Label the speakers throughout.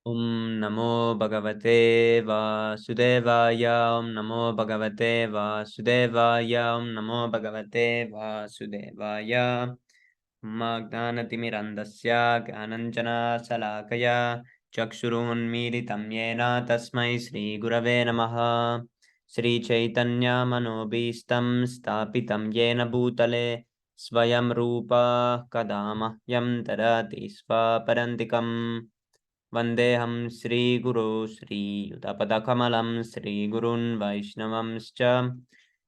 Speaker 1: Om Namo Bhagavate Vasudevaya. Om Namo Bhagavate Vasudevaya. Om Namo Bhagavate Vasudevaya. Magnanatimirandasya Gyananjana Salakaya Chakshurunmilitam Yena Tasmai Sri Gurave Namaha. Sri Chaitanya Manobhistam Stapitam Yena Bhutale Swayam Rupa Kadama Yam Tarati Swaparantikam. Vandeham Sri Guru Sri Yudapadakamalaam Sri Gurun Vaishnavamscha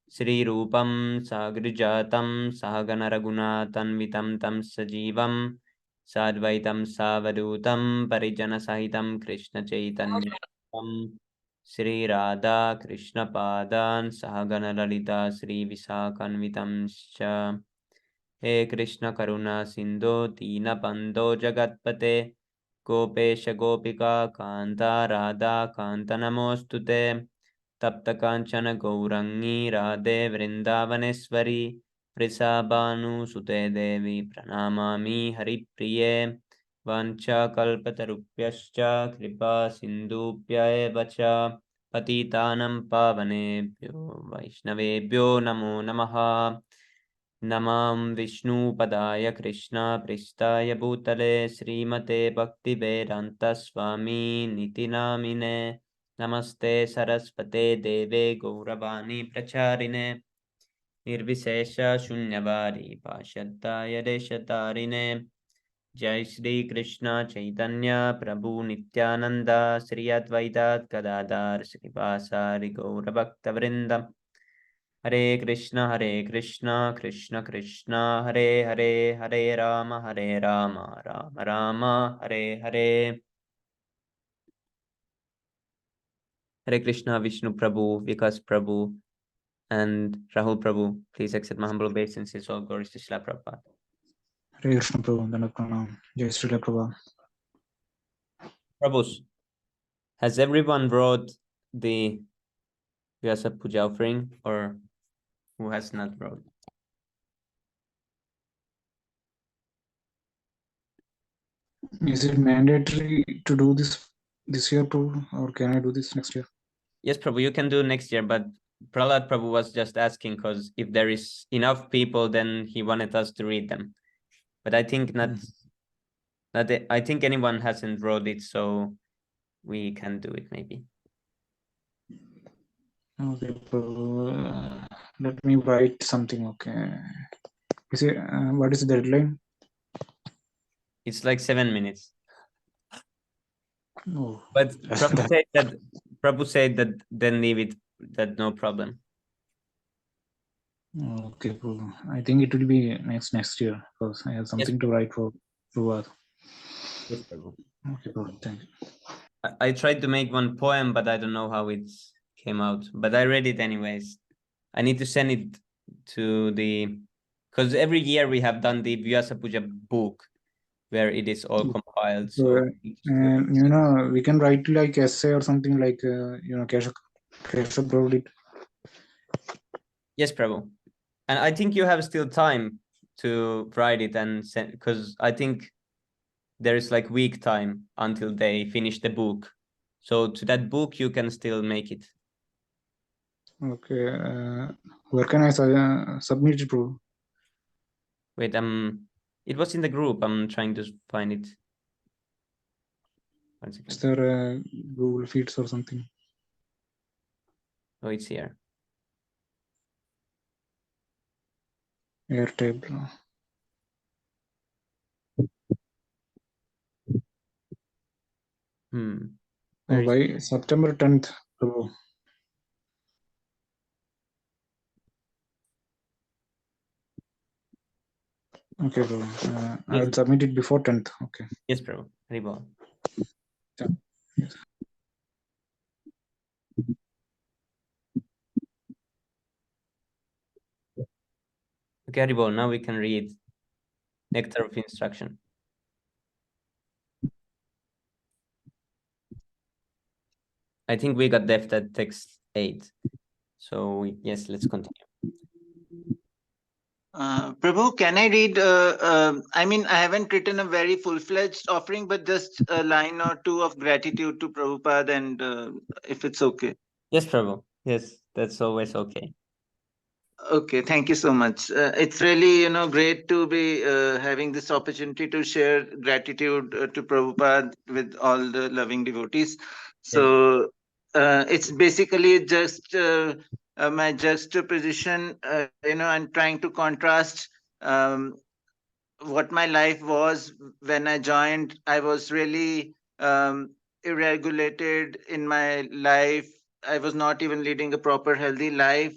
Speaker 1: Sri Rupam Sagrijatam Sahagana Raghunathanvitam Tam Sajivam Sadvaitam Savadutam Parijana Sahitam Krishna Chaitanya Sri Radha Krishna Padan Sahagana Lalita Sri Visakanvitamscha He Krishna Karuna Sindhu Dina Bando Jagatpate Gopesh गोपिका कांता राधा कांत नमोस्तुते तप्त कांचन गौरंगी राधे वृंदावनेश्वरी वृषभानुसुते देवी प्रणमामि हरिप्रिये वाञ्छाकल्पतरुभ्यश्च कृपा सिन्धुभ्यैव च पतितानं पावनेभ्यो वैष्णवेभ्यो नमो नमः नमां विष्णुपदाय कृष्णप्रेष्ठाय भूतले श्रीमते भक्तिवेदान्तस्वामी निति नामिने नमस्ते सरस्वते देवे गौरवाणी प्रचारिणे निर्विशेष शून्यवादी पाश्चात्य देशतारिणे जय श्री कृष्ण चैतन्य प्रभु नित्यानंद श्री अद्वैत गदाधर श्रीवासादि गौरभक्तवृंद हरे Krishna Krishna Krishna Hare Hare Hare Ram Ram Ram Hare Hare. Hare Krishna, Vishnu Prabhu, Vikas Prabhu, and Rahul Prabhu. Please accept my humble obeisances. All glories to Srila Prabhupada.
Speaker 2: Hare Krishna Prabhu, Dandavat Pranam, Jai Srila Prabhu.
Speaker 1: Prabhus, has everyone brought the Vyasa Puja offering, or who has not brought?
Speaker 2: Is it mandatory to do this year, Prabhu, or can I do this next year?
Speaker 1: Yes, Prabhu, you can do next year, but Prahlad Prabhu was just asking because if there is enough people, then he wanted us to read them. But I think not. I think anyone hasn't wrote it, so we can do it maybe.
Speaker 2: Okay, Prabhu. Let me write something. Okay. Is it what is the deadline?
Speaker 1: It's like 7 minutes.
Speaker 2: Oh,
Speaker 1: But Prabhu said that then leave it, that no problem.
Speaker 2: okay, Prabhu. I think it will be next year because I have something to write for Prabhu.
Speaker 1: Yes, Prabhu.
Speaker 2: Okay, Prabhu. Thank you.
Speaker 1: I tried to make one poem, but I don't know how it came out. But I read it anyways. I need to send it to the, because every year we have done the Vyasa Puja book where it is all compiled. So
Speaker 2: and we can write like essay or something like Keshav Prabhu did.
Speaker 1: yes, Prabhu. And I think you have still time to write it and send, because I think there is like week time until they finish the book. So to that book, you can still make it.
Speaker 2: Okay. Where can I submit it, Prabhu?
Speaker 1: Wait, it was in the group. I'm trying to find it.
Speaker 2: Is there Google Feeds or something?
Speaker 1: Oh, it's here.
Speaker 2: Airtable. By September 10th, Prabhu. Okay, Prabhu. I will submit it before 10th. Okay.
Speaker 1: Yes, Prabhu. Haribol.
Speaker 2: Yeah. Yes.
Speaker 1: Okay, Haribol. Now we can read Nectar of Instruction. I think we got left at text 8. So yes, let's continue.
Speaker 3: Prabhu, can I read? I mean, I haven't written a very full-fledged offering, but just a line or two of gratitude to Prabhupada, and if it's okay.
Speaker 1: Yes, Prabhu. Yes, that's always okay.
Speaker 3: Okay, thank you so much. It's really, great to be having this opportunity to share gratitude to Prabhupada with all the loving devotees.
Speaker 1: Yes.
Speaker 3: So it's basically just my juxtaposition, and trying to contrast um, what my life was when I joined. I was really irregulated in my life. I was not even leading a proper healthy life.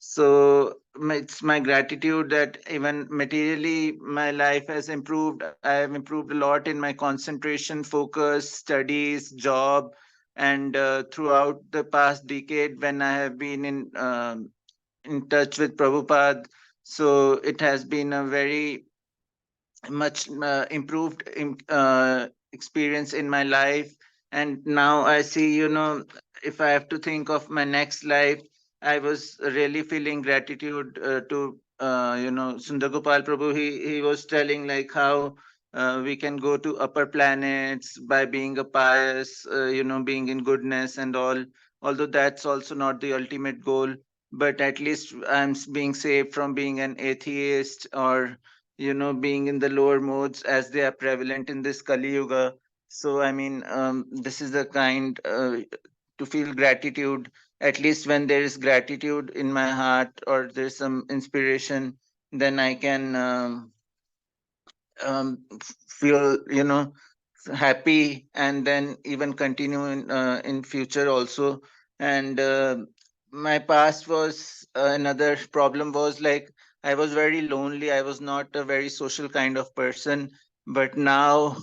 Speaker 3: So it's my gratitude that even materially my life has improved. I have improved a lot in my concentration, focus, studies, job, and throughout the past decade when I have been in touch with Prabhupada. So it has been a very much improved experience in my life. And now I see, if I have to think of my next life, I was really feeling gratitude to Sundar Gopal Prabhu. He was telling like how we can go to upper planets by being a pious, being in goodness and all, although that's also not the ultimate goal. But at least being saved from being an atheist, or being in the lower modes as they are prevalent in this Kali Yuga. So, I mean, this is the kind to feel gratitude, at least when there is gratitude in my heart or there's some inspiration, then I can feel, happy, and then even continue in future also. And my past was another problem was like I was very lonely. I was not a very social kind of person, but now,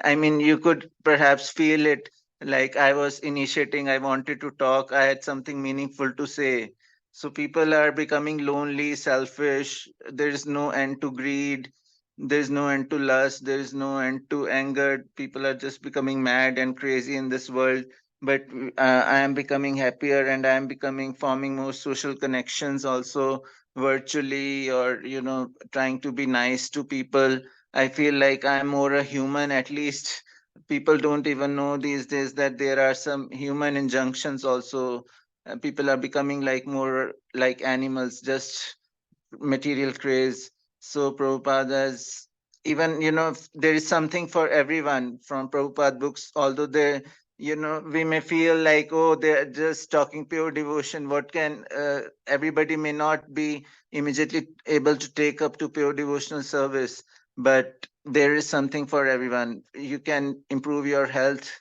Speaker 3: I mean, you could perhaps feel it, like I was initiating, I wanted to talk, I had something meaningful to say. So people are becoming lonely, selfish. There is no end to greed. There is no end to lust. There is no end to anger. People are just becoming mad and crazy in this world. But I am becoming happier, and I am becoming forming more social connections also virtually, or, trying to be nice to people. I feel like I'm more a human, at least. People don't even know these days that there are some human injunctions also. People are becoming like more like animals, just material craze. So Prabhupada's, even, there is something for everyone from Prabhupada books, although they, we may feel like, oh, they're just talking pure devotion. What can, everybody may not be immediately able to take up to pure devotional service, but there is something for everyone. You can improve your health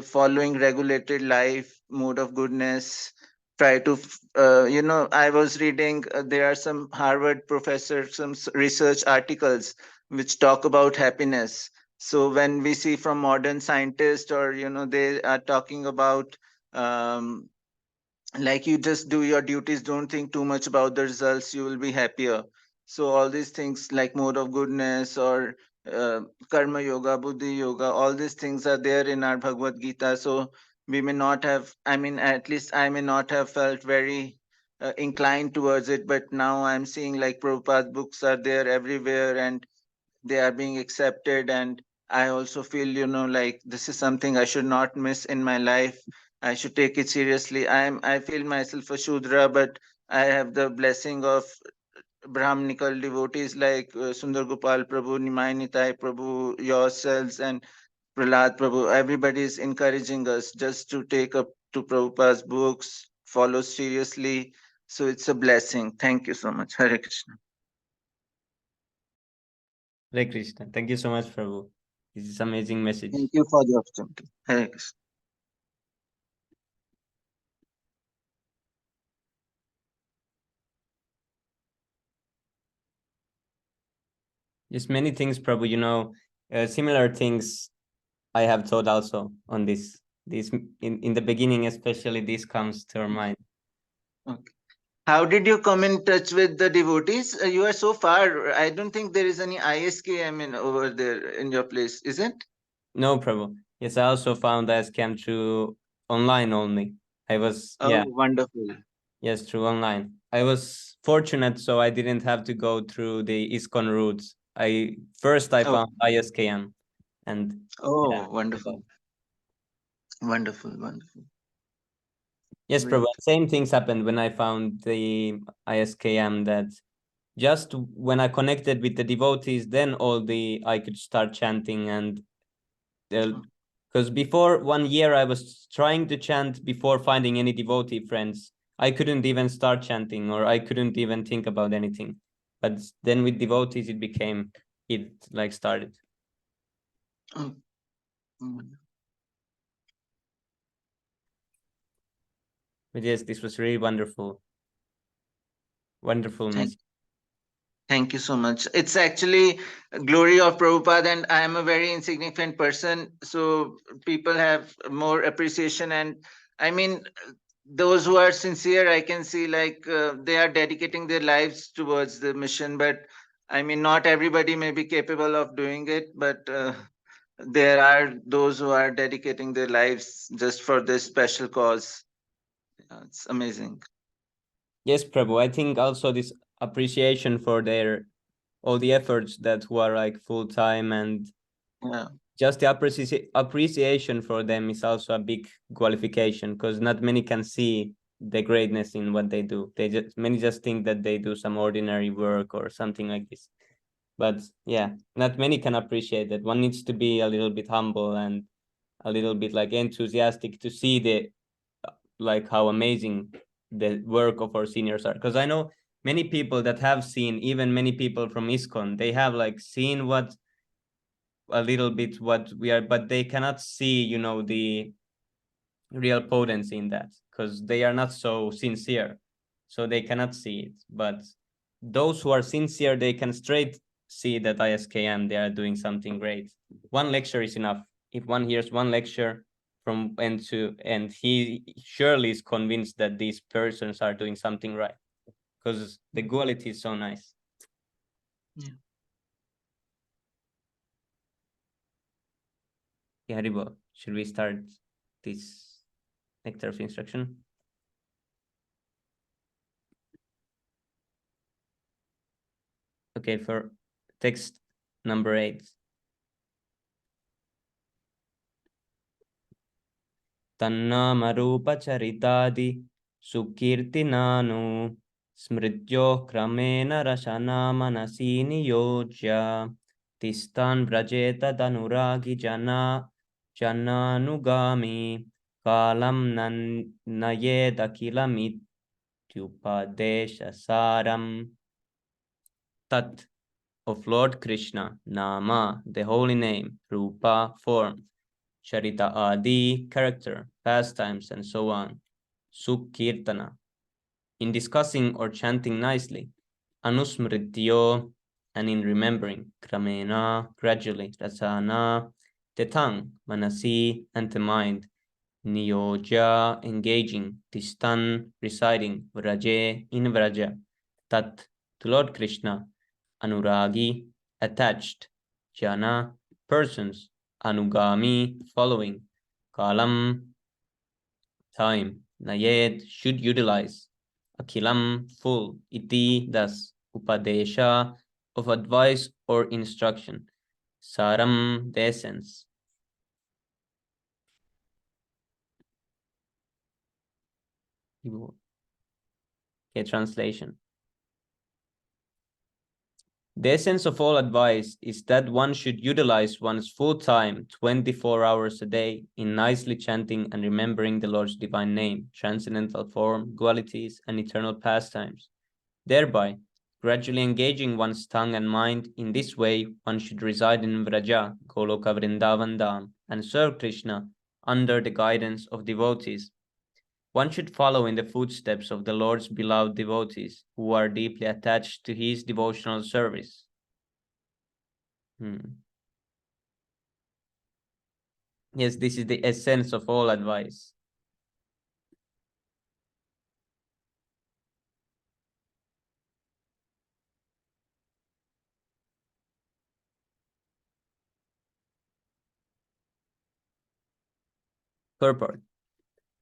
Speaker 3: following regulated life, mode of goodness. Try to I was reading, there are some Harvard professors, some research articles which talk about happiness. So when we see from modern scientists, or they are talking about, um, like, you just do your duties, don't think too much about the results, you will be happier. So all these things like mode of goodness, or uh, karma yoga, buddhi yoga, all these things are there in our Bhagavad Gita. So we may not have, I mean, at least I may not have felt very inclined towards it, but now I'm seeing like Prabhupada's books are there everywhere, and they are being accepted. And I also feel, like this is something I should not miss in my life. I should take it seriously. I feel myself a Shudra, but I have the blessing of Brahminical devotees like Sundar Gopal Prabhu, Nimai Nitai Prabhu, yourselves, and Prahlad Prabhu. Everybody is encouraging us just to take up to Prabhupada's books, follow seriously. So it's a blessing. Thank you so much. Hare Krishna.
Speaker 1: Hare Krishna. Thank you so much, Prabhu. This is amazing message.
Speaker 3: Thank you for the opportunity. Hare Krishna.
Speaker 1: Just many things, Prabhu. Similar things I have thought also on this. This in the beginning, especially, this comes to our mind.
Speaker 3: Okay. How did you come in touch with the devotees? You are so far. I don't think there is any ISKM in over there in your place, is it?
Speaker 1: No, Prabhu. Yes, I also found that scam through online only. I was,
Speaker 3: Oh,
Speaker 1: yeah,
Speaker 3: wonderful.
Speaker 1: yes, through online. I was fortunate, so I didn't have to go through the ISKCON routes. I
Speaker 3: Oh.
Speaker 1: found ISKM, and
Speaker 3: Oh,
Speaker 1: yeah.
Speaker 3: wonderful. Wonderful.
Speaker 1: Yes,
Speaker 3: Great.
Speaker 1: Prabhu. Same things happened when I found the ISKM, that just when I connected with the devotees, then I could start chanting. And because before 1 year I was trying to chant before finding any devotee friends. I couldn't even start chanting, or I couldn't even think about anything. But then with devotees, it like started.
Speaker 3: Oh. Mm.
Speaker 1: But yes, this was really wonderful. Wonderful message.
Speaker 3: Thank you so much. It's actually a glory of Prabhupada, and I am a very insignificant person. So people have more appreciation. And I mean, those who are sincere, I can see like they are dedicating their lives towards the mission. But I mean, not everybody may be capable of doing it, but there are those who are dedicating their lives just for this special cause. Yeah, it's amazing.
Speaker 1: Yes, Prabhu. I think also this appreciation for all the efforts that who are like full time, and
Speaker 3: Yeah.
Speaker 1: just the appreciation for them is also a big qualification, because not many can see the greatness in what they do. Many just think that they do some ordinary work or something like this. But yeah, not many can appreciate that. One needs to be a little bit humble and a little bit like enthusiastic to see the like how amazing the work of our seniors are. Because I know many people that have seen, even many people from ISKCON, they have like seen a little bit what we are, but they cannot see, the real potency in that, because they are not so sincere, so they cannot see it. But those who are sincere, they can straight see that ISKM, they are doing something great. One lecture is enough. If one hears one lecture from end to end, he surely is convinced that these persons are doing something right, because the quality is so nice.
Speaker 3: Yeah.
Speaker 1: Yeah, Haribo, should we start this Nectar of Instruction? Okay, for text number 8. तन्नामरूपचरितादि सुकीर्तिनानु स्मृत्यो क्रमेण रशना मनसि नियोज्य तिस्तान् व्रजेत तनुरागि जनानुगामी कालं नयेदखिलमित्युपदेशसारम्. Tat of Lord Krishna, Nama, the holy name, Rupa, form, Charita Adi, character, pastimes, and so on, Sukirtana, in discussing or chanting nicely, Anusmrityo, and in remembering, Kramena, gradually, Rasana, the tongue, Manasi, and the mind, Niyoja, engaging, Tistan, residing, Vraje, in Vraja, Tat, to Lord Krishna, Anuragi, attached, Jana, persons, Anugami, following, Kalam, time, Nayed, should utilize, Akilam, full, Iti, thus, Upadesha, of advice or instruction, Saram, the essence. Okay, translation. The essence of all advice is that one should utilize one's full time, 24 hours a day, in nicely chanting and remembering the Lord's divine name, transcendental form, qualities, and eternal pastimes. Thereby, gradually engaging one's tongue and mind. In this way, one should reside in Vraja, Goloka Vrindavan Dham, and serve Krishna under the guidance of devotees. One should follow in the footsteps of the Lord's beloved devotees, who are deeply attached to his devotional service. Yes, this is the essence of all advice. Purport.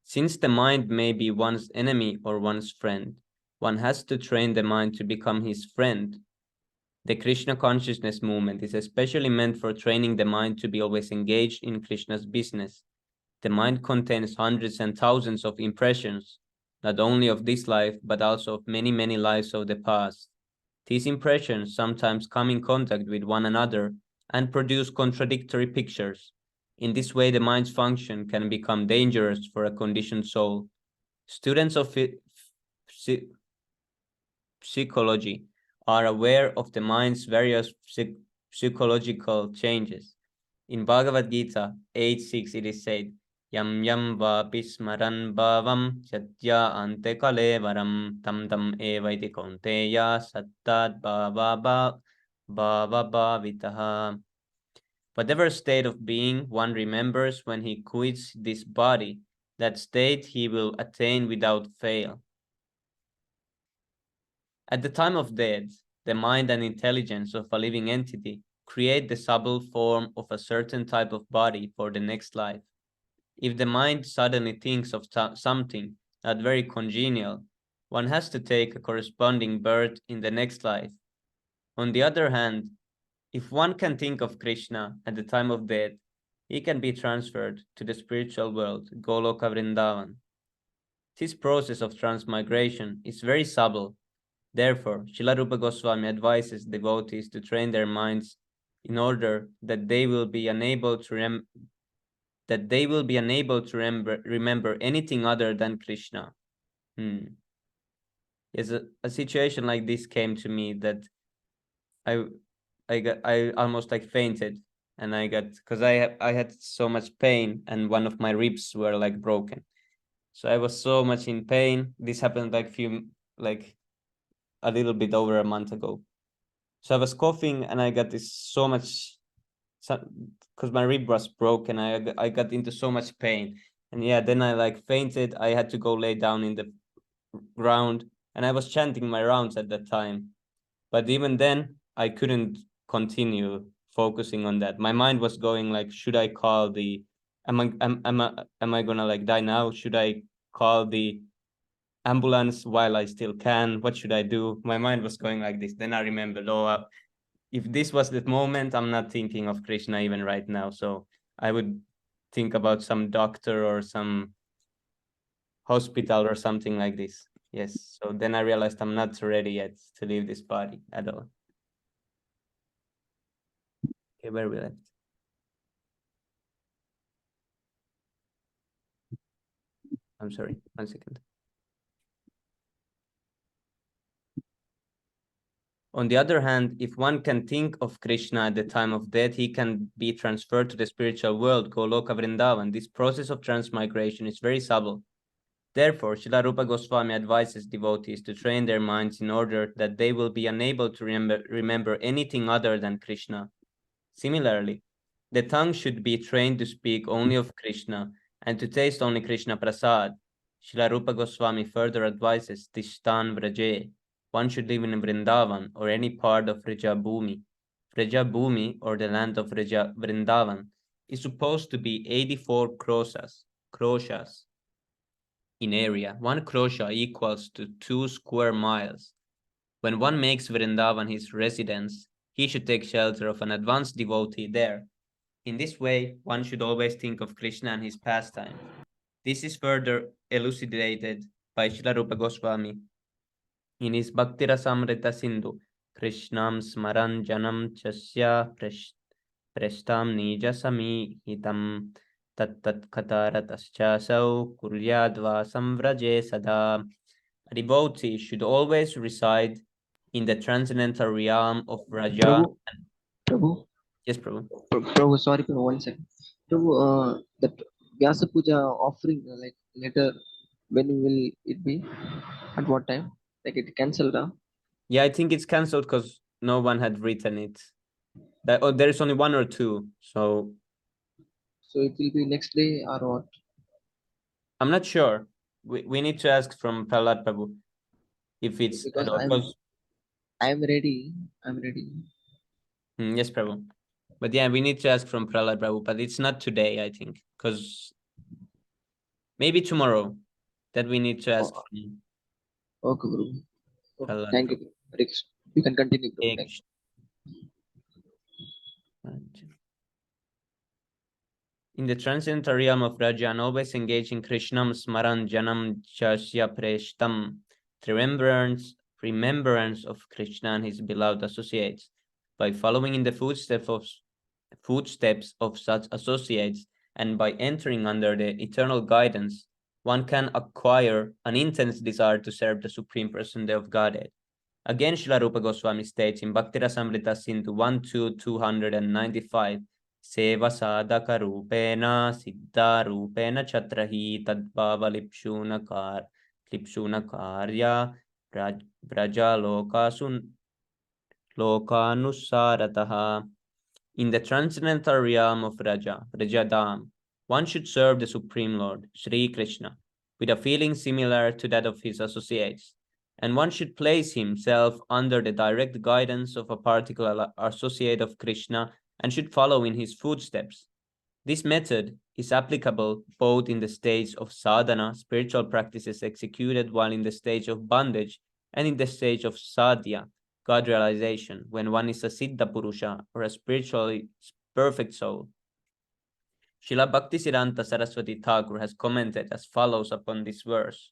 Speaker 1: Since the mind may be one's enemy or one's friend, One has to train the mind to become his friend. The Krishna consciousness movement is especially meant for training the mind to be always engaged in Krishna's business. The mind contains hundreds and thousands of impressions, not only of this life, but also of many, many lives of the past. These impressions sometimes come in contact with one another and produce contradictory pictures. In this way, the mind's function can become dangerous for a conditioned soul. Students of psychology are aware of the mind's various psychological changes. In Bhagavad Gita 8.6 it is said, Yam yam vapi smaran bhavam satya ante kalevaram tam tam eva iti kaunteya sattat bhava bhavitaha. Whatever state of being one remembers when he quits this body, that state he will attain without fail. At the time of death, the mind and intelligence of a living entity create the subtle form of a certain type of body for the next life. If the mind suddenly thinks of something not very congenial, one has to take a corresponding birth in the next life. On the other hand, if one can think of Krishna at the time of death, he can be transferred to the spiritual world, Goloka Vrindavan. This process of transmigration is very subtle. Therefore, Srila Rupa Goswami advises devotees to train their minds in order that they will be unable to remember anything other than Krishna. Yes, a situation like this came to me that I almost like fainted, and I got, because I had so much pain and one of my ribs were like broken. So I was so much in pain. This happened like a little bit over a month ago. So I was coughing and I got this so much, because my rib was broken. I got into so much pain. And yeah, then I like fainted. I had to go lay down in the ground and I was chanting my rounds at that time. But even then, I couldn't continue focusing on that. My mind was going like, should I call the, am I gonna like die now? Should I call the ambulance while I still can? What should I do? My mind was going like this. Then I remembered, if this was the moment, I'm not thinking of Krishna even right now. So I would think about some doctor or some hospital or something like this. Yes. So then I realized I'm not ready yet to leave this body at all. Okay, where we left? I'm sorry, 1 second. On the other hand, if one can think of Krishna at the time of death, he can be transferred to the spiritual world, Goloka Vrindavan. This process of transmigration is very subtle. Therefore, Srila Rupa Goswami advises devotees to train their minds in order that they will be unable to remember anything other than Krishna. Similarly, the tongue should be trained to speak only of Krishna and to taste only Krishna Prasad. Srila Rupa Goswami further advises Tishtan Vraje. One should live in Vrindavan or any part of Vrajabhumi. Vrajabhumi, or the land of Vrindavan, is supposed to be 84 kroshas in area. 1 krosha equals to 2 square miles. When one makes Vrindavan his residence, he should take shelter of an advanced devotee there. In this way, one should always think of Krishna and his pastimes. This is further elucidated by Srila Rupa Goswami in his Bhakti Rasamrita Sindhu, Krishnam Smaran Janam Chasya Preshtam Nija Samihitam Tat Tat Kataratascha Kuryadva Samvraje Sada. A devotee should always reside in the transcendental realm of Raja.
Speaker 4: Prabhu,
Speaker 1: Yes, Prabhu.
Speaker 4: Prabhu, sorry for 1 second. Prabhu, that Vyasa Puja offering, like later, when will it be? At what time? Like it cancelled, huh?
Speaker 1: Yeah, I think it's cancelled because no one had written it. There's only 1 or 2, so.
Speaker 4: So it will be next day or what?
Speaker 1: I'm not sure. We need to ask from Prahlad Prabhu if it's
Speaker 4: Because I'm ready. I'm ready.
Speaker 1: Yes, Prabhu. But yeah, we need to ask from Prahlad Prabhu, but it's not today, I think, because maybe tomorrow that we need to ask.
Speaker 4: Okay, Guru. Oh,
Speaker 1: Prahlad
Speaker 4: thank you,
Speaker 1: Prabhu.
Speaker 4: Hare Krishna. You can continue, Prabhu.
Speaker 1: Hare
Speaker 4: Thank you.
Speaker 1: Krishna. In the transcendental realm of Rajan, always engage in Krishnam Smaran Janam Chasya Preshtam, the remembrance of Krishna and his beloved associates. By following in the footsteps of such associates and by entering under the eternal guidance, one can acquire an intense desire to serve the Supreme Personality of Godhead. Again, Srila Rupa Goswami states in Bhakti Rasamrita Sindhu 1-295, Seva sadhaka rupena siddha rupena chatrahi tadbhava lipshuna karya braja lokanusarataha. In the transcendental realm of Rajadam, one should serve the Supreme Lord, Sri Krishna, with a feeling similar to that of his associates, and one should place himself under the direct guidance of a particular associate of Krishna and should follow in his footsteps. This method is applicable both in the stage of sadhana, spiritual practices executed while in the stage of bondage, and in the stage of sadhya, God realization, when one is a Siddha Purusha or a spiritually perfect soul. Srila Bhaktisiddhanta Saraswati Thakur has commented as follows upon this verse.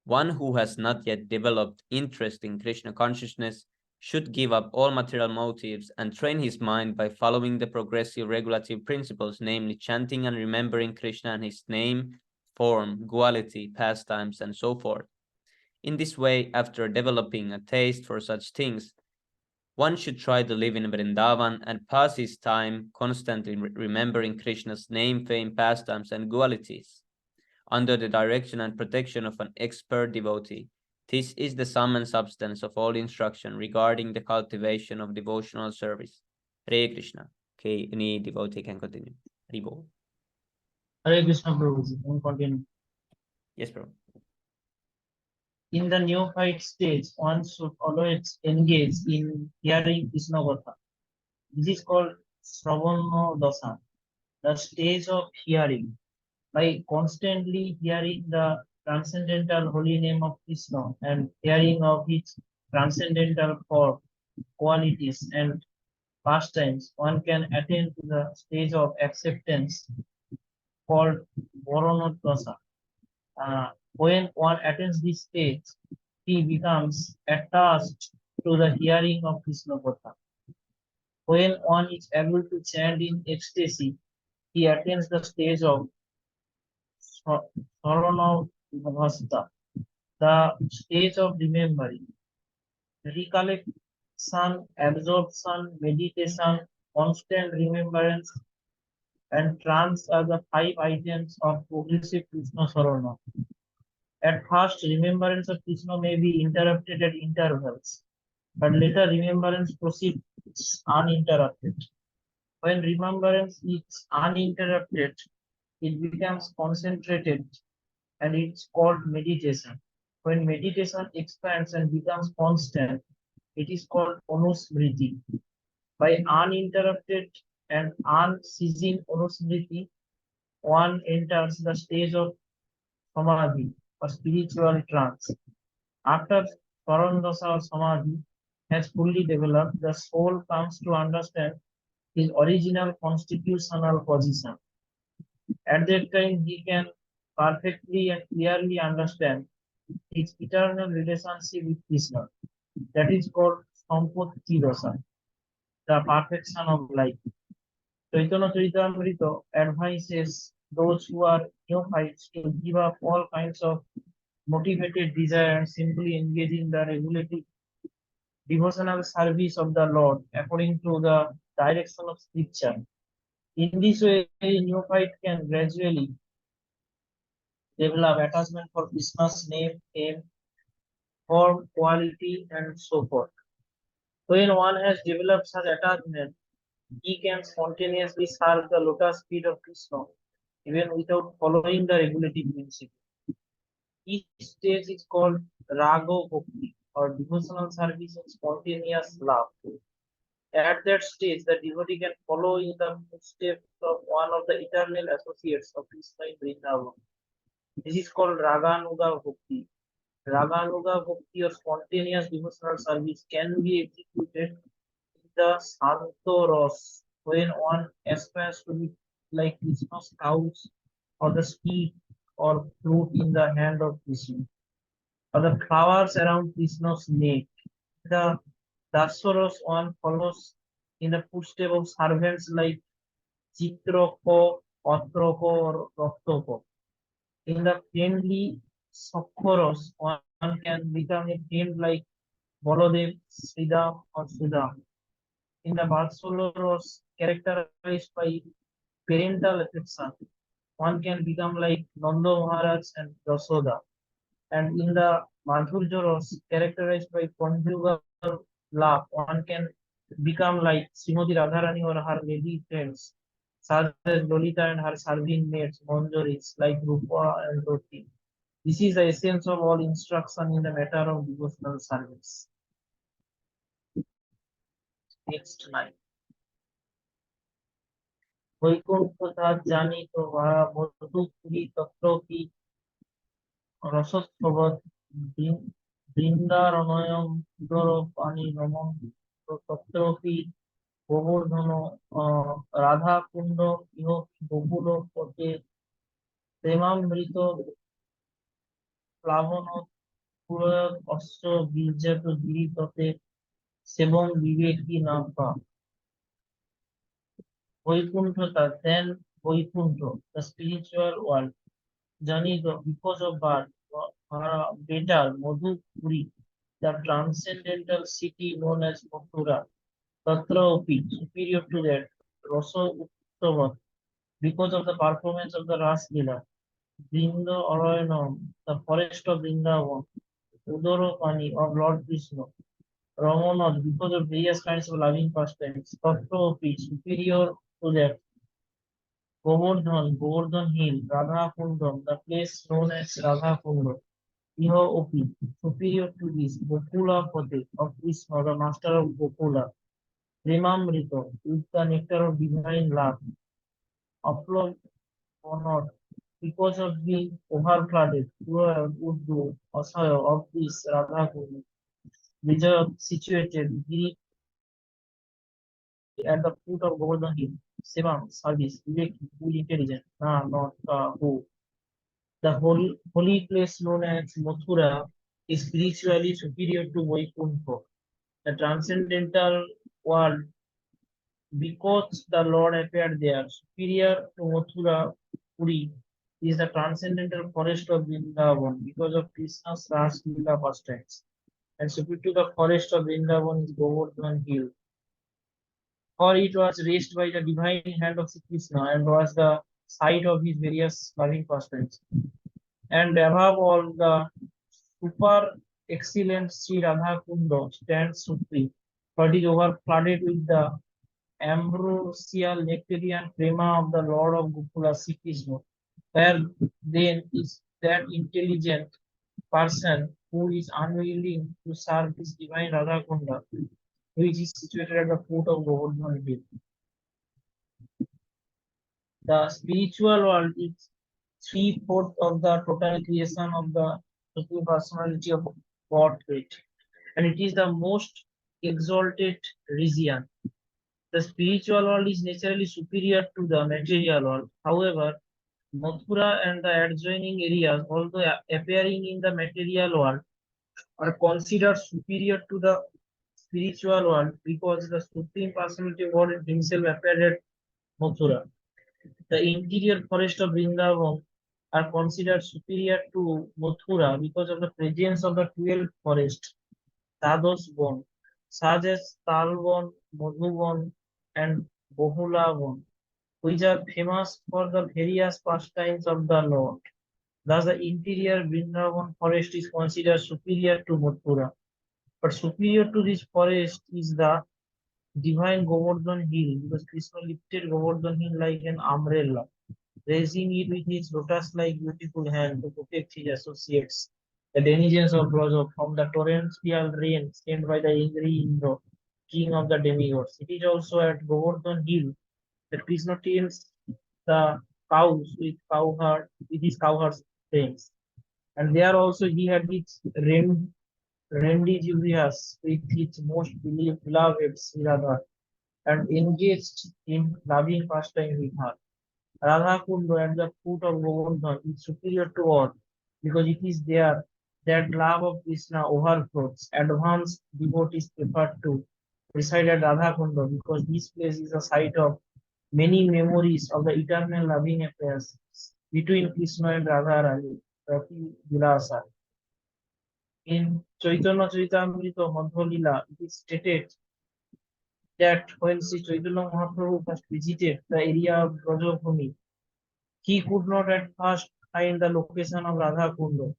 Speaker 1: One who has not yet developed interest in Krishna consciousness should give up all material motives and train his mind by following the progressive regulative principles, namely chanting and remembering Krishna and his name, form, quality, pastimes, and so forth. In this way, after developing a taste for such things, one should try to live in Vrindavan and pass his time constantly remembering Krishna's name, fame, pastimes, and qualities under the direction and protection of an expert devotee. This is the sum and substance of all instruction regarding the cultivation of devotional service. Hare Krishna. Okay, any devotee can continue. Hare
Speaker 5: Hare Krishna Prabhuji, can continue.
Speaker 1: Yes, bro.
Speaker 5: In the neophyte stage, one should always engage in hearing Krishna Katha. This is called Sravana Dasa, the stage of hearing. By constantly hearing the transcendental holy name of Krishna and hearing of his transcendental form, qualities, and pastimes, one can attain to the stage of acceptance called Varanodasa. When one attains this stage, he becomes attached to the hearing of Krishna Katha. When one is able to chant in ecstasy, he attains the stage of Saranavasta, the stage of remembering. Recollection, absorption, meditation, constant remembrance, and trance are the 5 items of progressive Krishna Sarana. At first, remembrance of Krishna may be interrupted at intervals, but later remembrance proceeds uninterrupted. When remembrance is uninterrupted, it becomes concentrated and it's called meditation. When meditation expands and becomes constant, it is called anusmriti. By uninterrupted and unceasing anusmriti, one enters the stage of samadhi or spiritual trance. After Paramdasa or samadhi has fully developed, the soul comes to understand his original constitutional position. At that time, he can perfectly and clearly understand his eternal relationship with Krishna. That is called Sampatti Rasa, the perfection of life. Chaitanya Charitamrita advises those who are neophytes to give up all kinds of motivated desire and simply engage in the regulative devotional service of the Lord according to the direction of Scripture. In this way, a neophyte can gradually develop attachment for Krishna's name, fame, form, quality, and so forth. When one has developed such attachment, he can spontaneously serve the lotus feet of Krishna, even without following the regulative principle. Each stage is called Rago Bhakti, or devotional service in spontaneous love. At that stage, the devotee can follow in the footsteps of one of the eternal associates of Krishna in Vrindavan. This is called Raganuga Bhakti. Raganuga Bhakti or spontaneous devotional service can be executed in the Santoros when one aspires to be like Krishna's cows or the steed or flute in the hand of Krishna or the flowers around Krishna's neck. The Dasaros one follows in the footsteps of servants like Chitrako, Otroko, or Roktoko. In the friendly Sokhoros, one can become a friend like Bolodev, Sridham, or Sudham. In the Vatsalos, characterized by parental affection, one can become like Nanda Maharaj and Yasoda. And in the Madhurjaros, characterized by conjugal love, one can become like Srimati Radharani or her lady friends, such as Lolita and her serving maids, Manjaris, like Rupa and Roti. This is the essence of all instruction in the matter of devotional service. Next line. Vaikuntha তার জানিত বা মধুপুরী তত্র কি রসস্রবৎ বৃন্দারণয়ং উদর পানি রমণ তত্র কি গোবর্ধন রাধা কুণ্ড ইহ বকুল পথে প্রেমামৃত প্লাবন পুরয় অস্ত্র বীর্যাত গিরিপথে সেবং বিবেকী নাম্পা Vaikuntha, then Vaikuntha, the spiritual world, journey because of birth, better, Madhupuri, the transcendental city known as Mathura, Tatra Opi, superior to that, Rasa Uttava, because of the performance of the Ras Lila, Brinda Arayanam, the forest of Vrindavan, Udoro Pani of Lord Krishna, Ramanath, because of various kinds of loving pastimes, Tatra Opi, superior to that, Govardhan Hill, Radha Kundam, the place known as Radha Kundam. Iho Opi, superior to this, Gokula Pate of Krishna, the master of Gokula. Premamrito, with the nectar of divine love. Upload or not, because of being overflooded, Uddu, Asaya of this Radha Kundam. Vijaya situated at the foot of Govardhan Hill. Sevam, service, Vivek, who intelligent, not who. The holy place known as Mathura is spiritually superior to Vaikuntha, the transcendental world, because the Lord appeared there. Superior to Mathura, Puri, is the transcendental forest of Vrindavan because of Krishna's Ras Leela pastimes. And superior to the forest of Vrindavan is Govardhan Hill. For it was raised by the divine hand of Sri Krishna and was the site of his various loving pastimes. And above all, the super excellent Sri Radha Kunda stands supreme, for it is overflooded with the ambrosial nectarian prema of the Lord of Gokula, Sri Krishna. Where then is that intelligent person who is unwilling to serve this divine Radha Kunda, which is situated at the foot of Govardhan Hill. The spiritual world is 3/4 of the total creation of the Supreme Personality of Godhead, and it is the most exalted region. The spiritual world is naturally superior to the material world. However, Mathura and the adjoining areas, although appearing in the material world, are considered superior to the spiritual world because the Supreme Personality of God himself appeared at Mathura. The interior forest of Vrindavan are considered superior to Mathura because of the presence of the 12 forests, Tados Bon, such as Talbon, Madhuban, and Bahulavan, which are famous for the various pastimes of the Lord. Thus, the interior Vrindavan forest is considered superior to Mathura. But superior to this forest is the divine Govardhan Hill, because Krishna lifted Govardhan Hill like an umbrella, raising it with his lotus-like beautiful hand to protect his associates, the denizens of Braja, from the torrential rain sent by the angry Indra, king of the demigods. It is also at Govardhan Hill that Krishna tames the cows with his cowherd friends. And there also he had his rendezvous with his most beloved Radha and engaged in loving pastime with her. Radha Kunda at the foot of Govardhan is superior to all because it is there that love of Krishna overflows. Advanced devotees prefer to reside at Radha Kunda because this place is a site of many memories of the eternal loving affairs between Krishna and Radha Rani, Rati Vilasa. In Chaitanya Charitamrita Madhya Lila, it is stated that when Sri Chaitanya Mahaprabhu first visited the area of Brajabhumi, he could not at first find the location of Radha Kunda.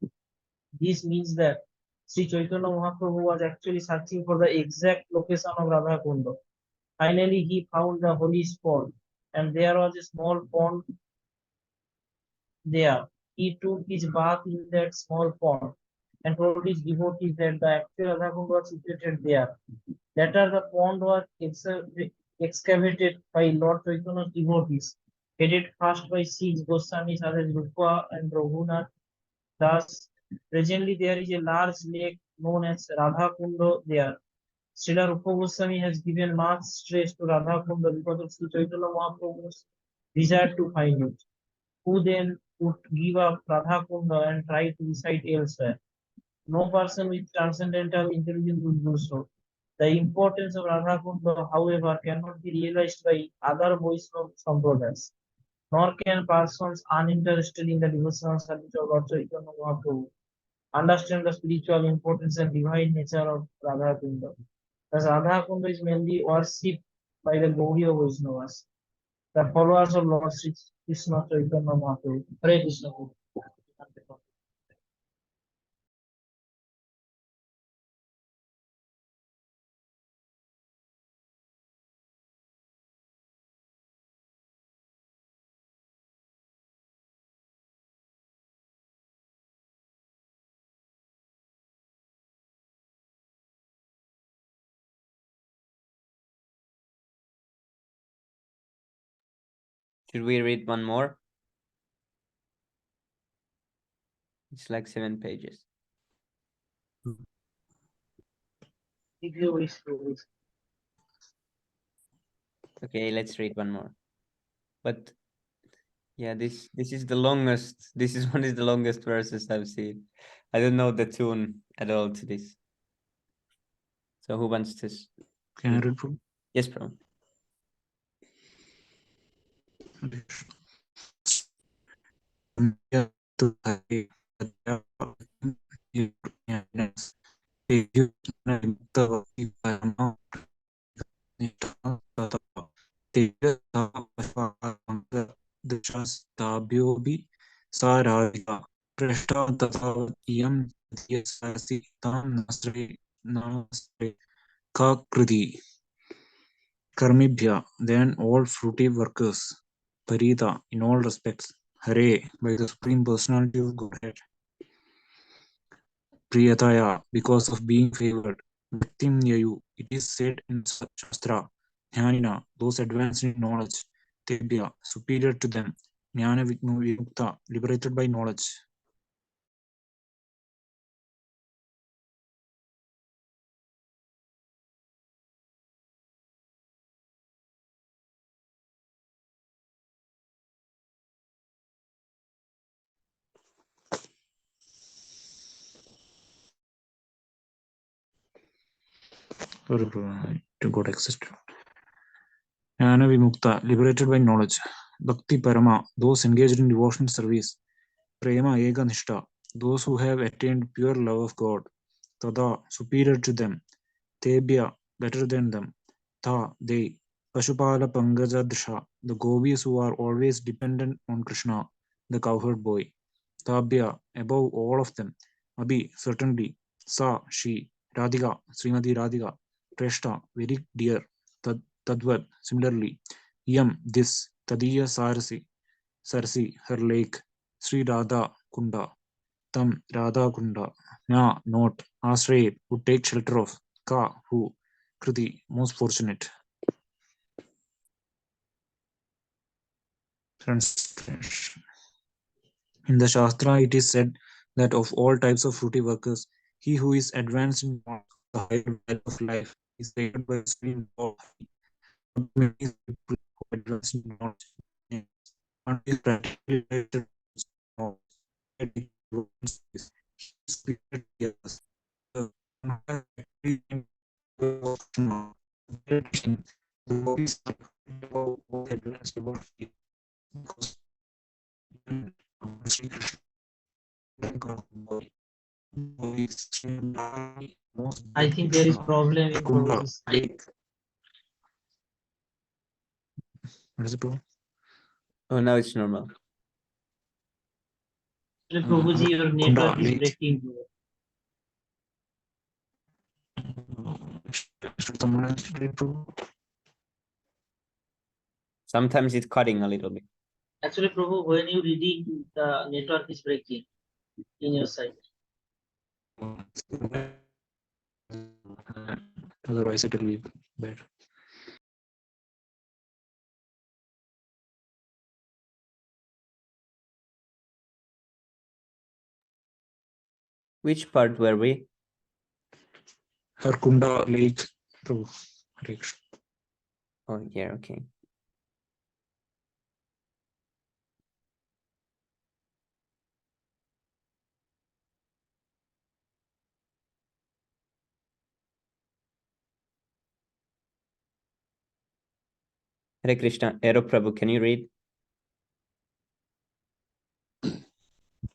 Speaker 5: This means that Sri Chaitanya Mahaprabhu was actually searching for the exact location of Radha Kunda. Finally, he found the holy spot, and there was a small pond there. He took his bath in that small pond and told his devotees that the actual Radha Kunda was situated there. Later, the pond was excavated by Lord Chaitanya's devotees, headed first by Sri Goswami Sadhaj Rupa and Raghunath Das. Presently, there is a large lake known as Radha Kunda there. Srila Rupa Goswami has given much stress to Radha Kunda because of Sri Chaitanya Mahaprabhu's desire to find it. Who then would give up Radha Kunda and try to reside elsewhere? No person with transcendental intelligence would do so. The importance of Radha Kunda, however, cannot be realized by other Vaishnava Sampradayas, nor can persons uninterested in the devotional service of Lord Chaitanya Mahaprabhu understand the spiritual importance and divine nature of Radha Kunda. Thus, Radha Kunda is mainly worshipped by the Gaudiya Vaishnavas, the followers of Lord Sri Krishna Chaitanya Mahaprabhu. Hare Krishna.
Speaker 1: Should we read one more? It's like 7 pages.
Speaker 5: If you wish to.
Speaker 1: Okay, let's read one more. But yeah, this is the longest. This is one of the longest verses I've seen. I don't know the tune at all to this. So who wants to?
Speaker 2: Can I read from?
Speaker 1: Yes, bro.
Speaker 2: दशास्ताभ्योऽपि सा राधिका पृष्ठा तथावत् इयं सरसि तां नास्रे का कृति कर्मिभ्य then all fruitive workers parita in all respects hare by the supreme personality of Godhead priyataya because of being favored bhaktim yayu it is said in shastra jnanina those advanced in knowledge tebhya superior to them jnana vimukta liberated by knowledge. To God existed. Jnana vimukta liberated by knowledge. Bhakti parama those engaged in devotional service. Prema eganishta those who have attained pure love of God. Tada superior to them. Tebhya better than them. Tha they. Pashupala Pangajadrsha the gopis who are always dependent on Krishna, the cowherd boy. Tabhya above all of them. Abhi certainly. Sa she. Radhika Srimati Radhika. Treshta very dear. Tadvad similarly. Yam this. Tadiya Sarsi her lake. Sri Radha Kunda. Tam Radha Kunda. Na not. Asray would take shelter of. Ka who. Kriti most fortunate. Translation. In the Shastra, it is said that of all types of fruity workers, he who is advanced in the higher value of life is rated by the supreme law. What many people who advance in knowledge and is practically related to knowledge. His period years. The hobbies about advanced about because Sri Krishna
Speaker 5: I think there is problem in Prabhu's
Speaker 2: lake. What is the problem?
Speaker 1: Oh, now it's normal.
Speaker 5: Prabhuji, your network is breaking.
Speaker 2: Should someone else read Prabhu?
Speaker 1: Sometimes it's cutting a little bit.
Speaker 5: Actually, Prabhu, when you reading, the network is breaking in your side.
Speaker 2: Otherwise, it will be bad.
Speaker 1: Which part were we?
Speaker 2: Her Kunda Lake. Prabhu. Hare Krishna.
Speaker 1: Oh, yeah, okay. Hare Krishna. Ero Prabhu, can you read?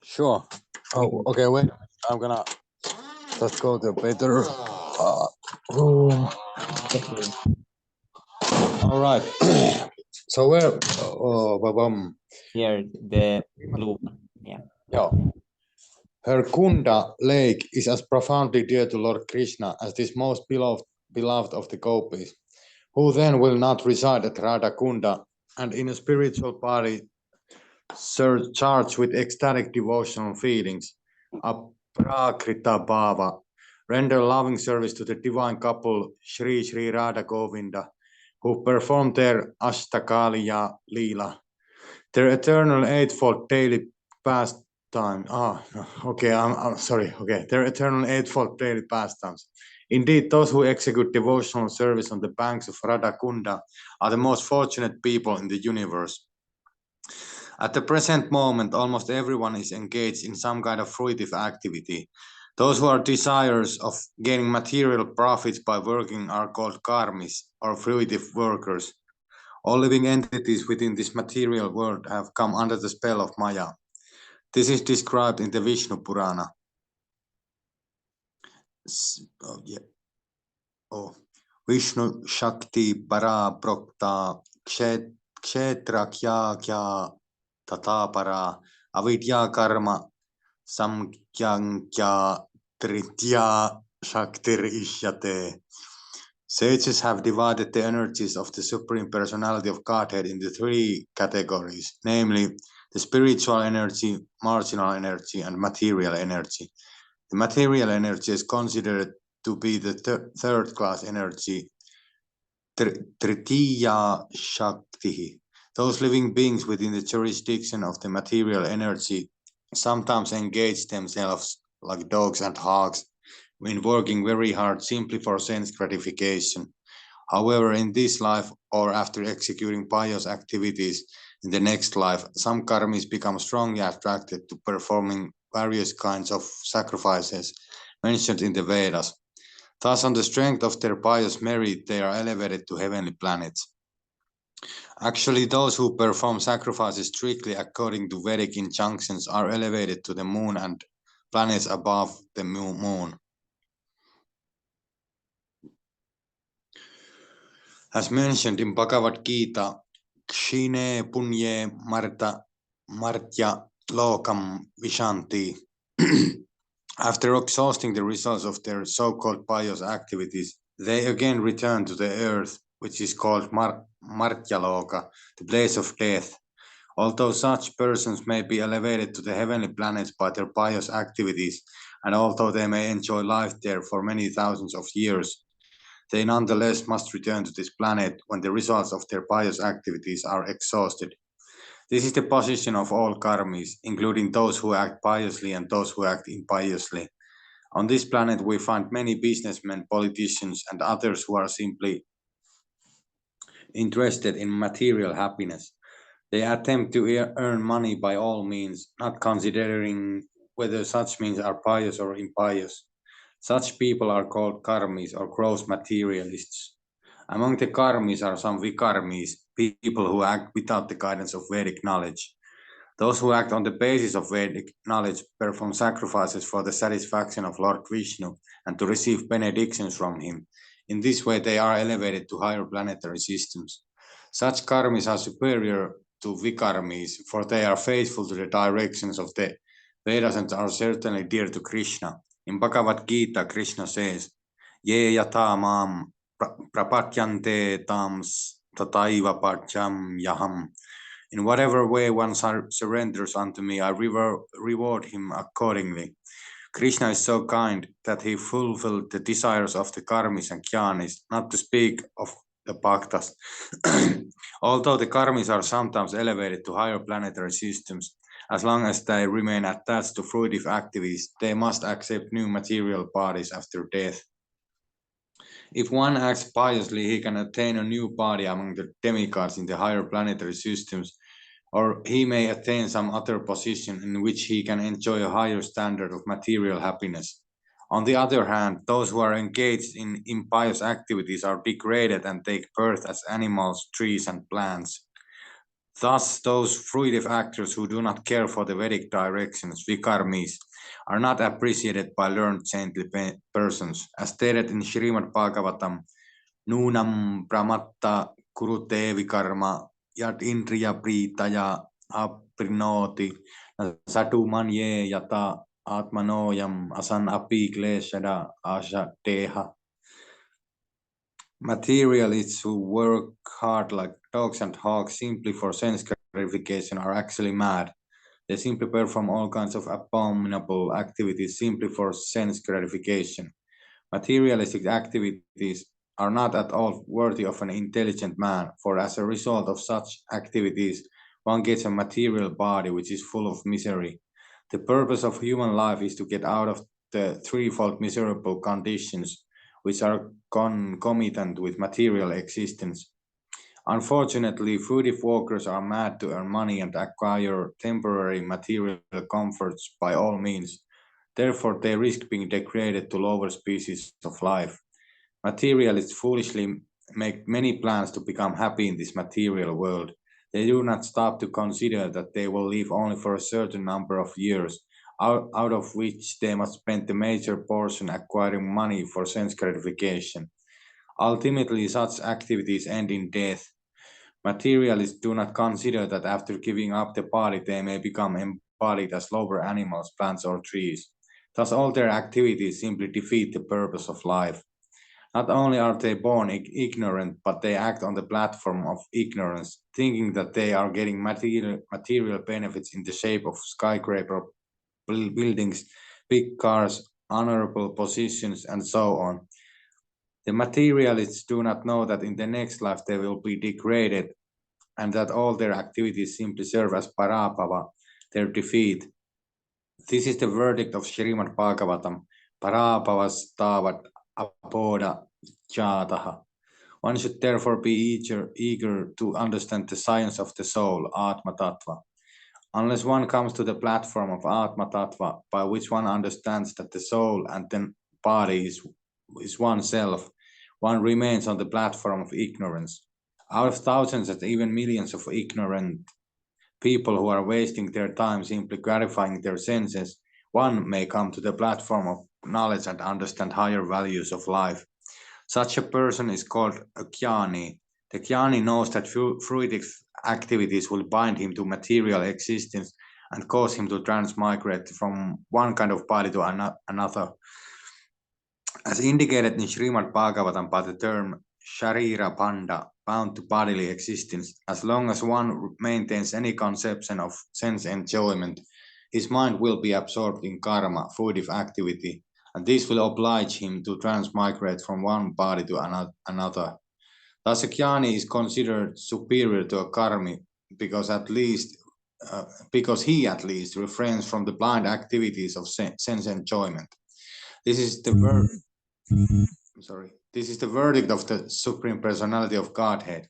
Speaker 6: Sure. Oh, okay. Wait. I'm gonna just go to a better room. All right. So where?
Speaker 1: Here, the blue one. Yeah.
Speaker 6: Yeah. Her Kunda lake is as profoundly dear to Lord Krishna as this most beloved of the gopis, who then will not reside at Radha Kunda and in a spiritual body charged with ecstatic devotional feelings, aprakrita bhava, render loving service to the divine couple Sri Sri Radha Govinda, who perform their Ashtakaliya Leela, their eternal eightfold daily pastime. I'm sorry. Okay, their eternal eightfold daily pastimes. Indeed, those who execute devotional service on the banks of Radha Kunda are the most fortunate people in the universe. At the present moment, almost everyone is engaged in some kind of fruitive activity. Those who are desirous of gaining material profits by working are called karmis, or fruitive workers. All living entities within this material world have come under the spell of Maya. This is described in the Vishnu Purana. Vishnu Shakti Para Prokta Kshetra Kya Tatapara Avidya Karma Samkyankya Tritya Shaktir Ishyate. Sages have divided the energies of the Supreme Personality of Godhead into three categories, namely the spiritual energy, marginal energy, and material energy. The material energy is considered to be the third class energy, Tritiya Shakti. Those living beings within the jurisdiction of the material energy sometimes engage themselves, like dogs and hogs, in working very hard simply for sense gratification. However, in this life or after executing pious activities in the next life, some karmis become strongly attracted to performing various kinds of sacrifices mentioned in the Vedas. Thus, on the strength of their pious merit, they are elevated to heavenly planets. Actually, those who perform sacrifices strictly according to Vedic injunctions are elevated to the moon and planets above the moon. As mentioned in Bhagavad Gita, Kshine Punye Martya Lokam Vishanti. After exhausting the results of their so-called pious activities, they again return to the earth, which is called Martyaloka, the place of death. Although such persons may be elevated to the heavenly planets by their pious activities, and although they may enjoy life there for many thousands of years, they nonetheless must return to this planet when the results of their pious activities are exhausted. This is the position of all karmis, including those who act piously and those who act impiously. On this planet, we find many businessmen, politicians, and others who are simply interested in material happiness. They attempt to earn money by all means, not considering whether such means are pious or impious. Such people are called karmis or gross materialists. Among the karmis are some vikarmis, people who act without the guidance of Vedic knowledge. Those who act on the basis of Vedic knowledge perform sacrifices for the satisfaction of Lord Vishnu and to receive benedictions from him. In this way, they are elevated to higher planetary systems. Such karmis are superior to vikarmis, for they are faithful to the directions of the Vedas and are certainly dear to Krishna. In Bhagavad Gita, Krishna says, Ye yata mam prapatyante tams tataiva pacham yaham. In whatever way one surrenders unto me, I reward him accordingly. Krishna is so kind that he fulfilled the desires of the karmis and jnanis, not to speak of the bhaktas. Although the karmis are sometimes elevated to higher planetary systems, as long as they remain attached to fruitive activities, they must accept new material bodies after death. If one acts piously, he can attain a new body among the demigods in the higher planetary systems, or he may attain some other position in which he can enjoy a higher standard of material happiness. On the other hand, those who are engaged in impious activities are degraded and take birth as animals, trees, and plants. Thus, those fruitive actors who do not care for the Vedic directions, vikarmis, are not appreciated by learned saintly persons. As stated in Srimad Bhagavatam, Nunam pramatta kurute vikarma yat indriya pritaya aprinoti satu manye yata atmanoyam asan api kleshada asha deha. Materialists who work hard like dogs and hogs simply for sense gratification are actually mad. They simply perform all kinds of abominable activities simply for sense gratification. Materialistic activities are not at all worthy of an intelligent man, for as a result of such activities, one gets a material body which is full of misery. The purpose of human life is to get out of the threefold miserable conditions which are concomitant with material existence. Unfortunately, fruitive workers are mad to earn money and acquire temporary material comforts by all means. Therefore, they risk being degraded to lower species of life. Materialists foolishly make many plans to become happy in this material world. They do not stop to consider that they will live only for a certain number of years, out of which they must spend the major portion acquiring money for sense gratification. Ultimately, such activities end in death. Materialists do not consider that after giving up the body, they may become embodied as lower animals, plants, or trees. Thus, all their activities simply defeat the purpose of life. Not only are they born ignorant, but they act on the platform of ignorance, thinking that they are getting material benefits in the shape of skyscraper buildings, big cars, honorable positions, and so on. The materialists do not know that in the next life they will be degraded and that all their activities simply serve as parabhava, their defeat. This is the verdict of Srimad Bhagavatam, parabhavas tavat apoda jataha. One should therefore be eager to understand the science of the soul, Atma Tattva. Unless one comes to the platform of Atma Tattva, by which one understands that the soul and the body is oneself, one remains on the platform of ignorance. Out of thousands and even millions of ignorant people who are wasting their time simply gratifying their senses, one may come to the platform of knowledge and understand higher values of life. Such a person is called a jnani. The jnani knows that fruitive activities will bind him to material existence and cause him to transmigrate from one kind of body to another. As indicated in Srimad Bhagavatam by the term Sharira Panda, bound to bodily existence, as long as one maintains any conception of sense enjoyment, his mind will be absorbed in karma, fruitive activity, and this will oblige him to transmigrate from one body to another. Thus, a jnani is considered superior to a karmi because at least because he at least refrains from the blind activities of sense enjoyment. This is the verdict of the Supreme Personality of Godhead.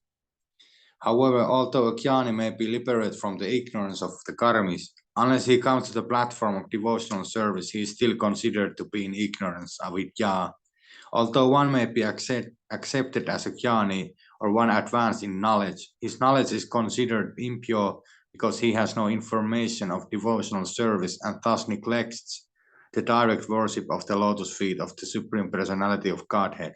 Speaker 6: However, although a jnani may be liberated from the ignorance of the karmis, unless he comes to the platform of devotional service, he is still considered to be in ignorance, avidya. Although one may be accepted as a jnani or one advanced in knowledge, his knowledge is considered impure because he has no information of devotional service and thus neglects the direct worship of the lotus feet of the Supreme Personality of Godhead.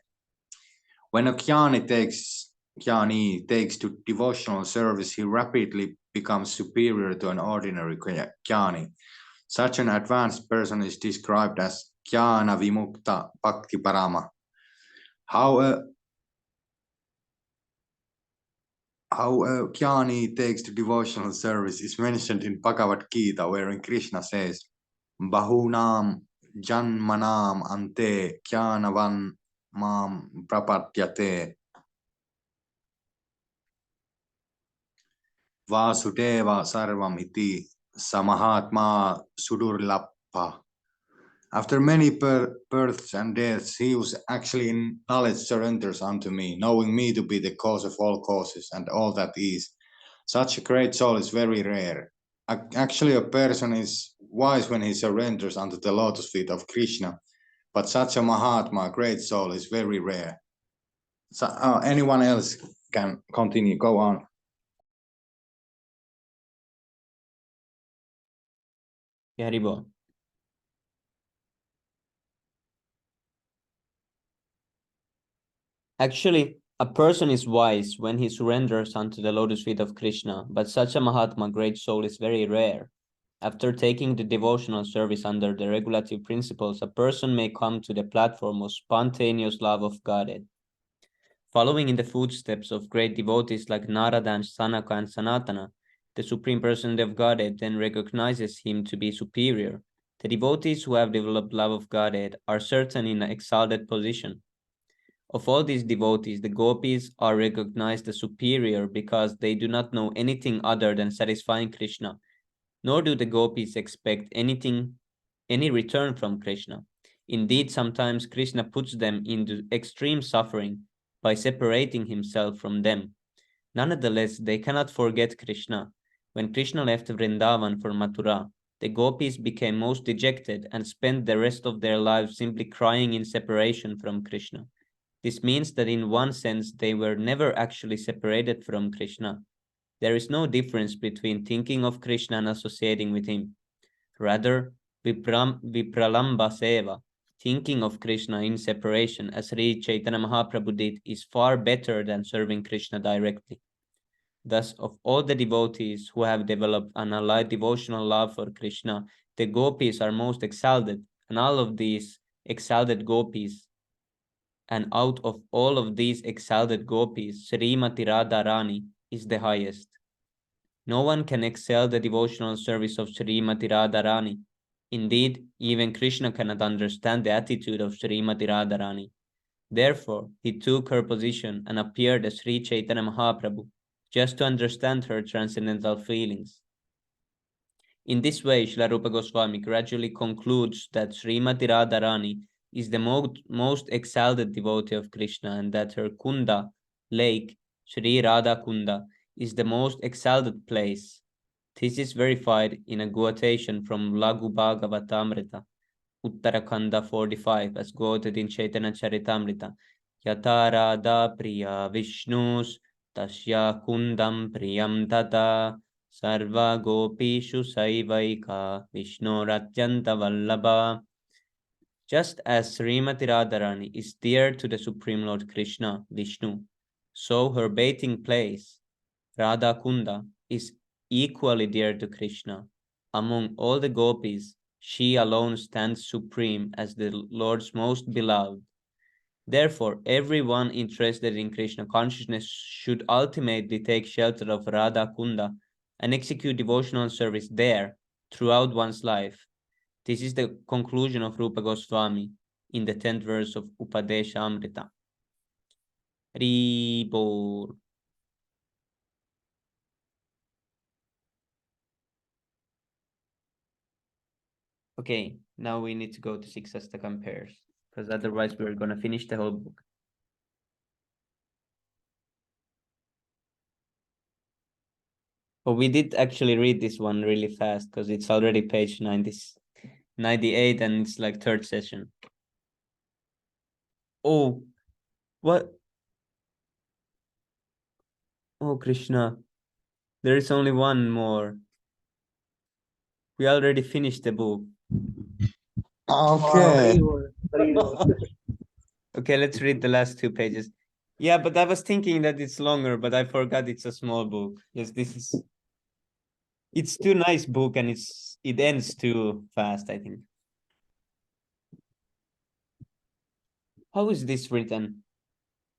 Speaker 6: When a jnani takes to devotional service, he rapidly becomes superior to an ordinary jnani. Such an advanced person is described as jnana vimukta bhakti parama. How a jnani takes to devotional service is mentioned in Bhagavad Gita, wherein Krishna says, Bahunam janmanam ante jnanavan mam prapadyate. Vasudeva sarvam iti samahatma sudurlappa. After many births and deaths, he who actually in knowledge surrenders unto me, knowing me to be the cause of all causes and all that is. Such a great soul is very rare. Actually, a person is wise when he surrenders unto the lotus feet of Krishna, but such a Mahatma, great soul, is very rare. So, anyone else can continue, go on.
Speaker 1: Haribol. Actually, a person is wise when he surrenders unto the lotus feet of Krishna, but such a Mahatma, great soul, is very rare. After taking the devotional service under the regulative principles, a person may come to the platform of spontaneous love of Godhead. Following in the footsteps of great devotees like Narada and Sanaka and Sanatana, the Supreme Personality of Godhead then recognizes him to be superior. The devotees who have developed love of Godhead are certainly in an exalted position. Of all these devotees, the gopis are recognized as superior because they do not know anything other than satisfying Krishna, nor do the gopis expect any return from Krishna. Indeed, sometimes Krishna puts them into extreme suffering by separating himself from them. Nonetheless, they cannot forget Krishna. When Krishna left Vrindavan for Mathura, the gopis became most dejected and spent the rest of their lives simply crying in separation from Krishna. This means that in one sense, they were never actually separated from Krishna. There is no difference between thinking of Krishna and associating with him. Rather, Vipralamba Seva, thinking of Krishna in separation, as Sri Chaitanya Mahaprabhu did, is far better than serving Krishna directly. Thus, of all the devotees who have developed an allied devotional love for Krishna, the gopis are most exalted, and all of these exalted gopis and out of all of these exalted gopis, Srimati Radharani is the highest. No one can excel the devotional service of Srimati Radharani. Indeed, even Krishna cannot understand the attitude of Srimati Radharani. Therefore, he took her position and appeared as Sri Chaitanya Mahaprabhu, just to understand her transcendental feelings. In this way, Srila Rupa Goswami gradually concludes that Srimati Radharani is the most exalted devotee of Krishna, and that her Kunda, lake, Sri Radha Kunda, is the most exalted place. This is verified in a quotation from Laghu Bhagavatamrita, Uttarakhanda 45, as quoted in Chaitanya Charitamrita. Yata Radha Priya Vishnus Tasya Kundam Priyam Tata Sarva Gopishu Saivaika Vishnoratyanta Vallabha. Just as Srimati Radharani is dear to the Supreme Lord Krishna, Vishnu, so her bathing place, Radha Kunda, is equally dear to Krishna. Among all the gopis, she alone stands supreme as the Lord's most beloved. Therefore, everyone interested in Krishna consciousness should ultimately take shelter of Radha Kunda and execute devotional service there throughout one's life. This is the conclusion of Rupa Goswami in the 10th verse of Upadesha Amrita. Haribol. Okay, now we need to go to six Astakam pairs, because otherwise we're gonna finish the whole book. But we did actually read this one really fast because it's already page 98 and it's like third session. Oh, what? Oh, Krishna. There is only one more. We already finished the book.
Speaker 6: Okay.
Speaker 1: Okay, let's read the last 2 pages. Yeah, but I was thinking that it's longer, but I forgot it's a small book. Yes, it's too nice book and it ends too fast, I think. How is this written?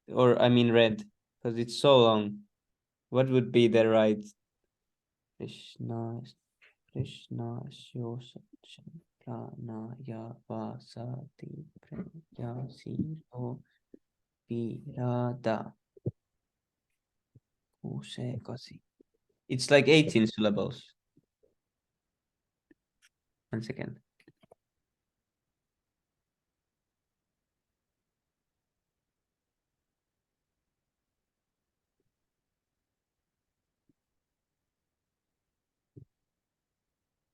Speaker 1: Or I mean read, because it's so long. What would be the right Krishna Pranaya Vasati Prayasiro Pirada. It's like 18 syllables. 1 second.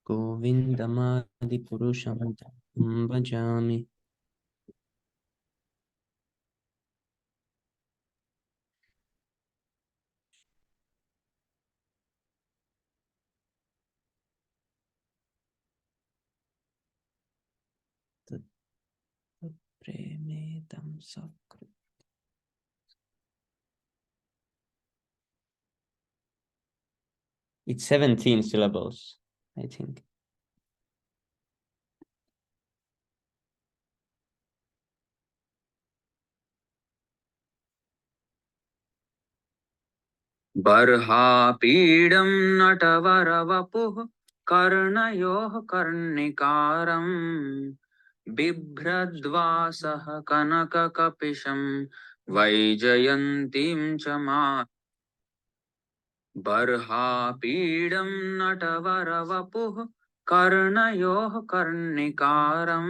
Speaker 1: Govindamadi Purusham Bhajami. Premedam Sakra. It's 17 syllables, I think.
Speaker 7: बर्हापीडं नटवरवपुः कर्णयोः कर्णिकारं बिभ्रद्वासः कनककपिशं वैजयन्तीं च मा बर्हापीडं नटवरवपुः कर्णयोः कर्णिकारं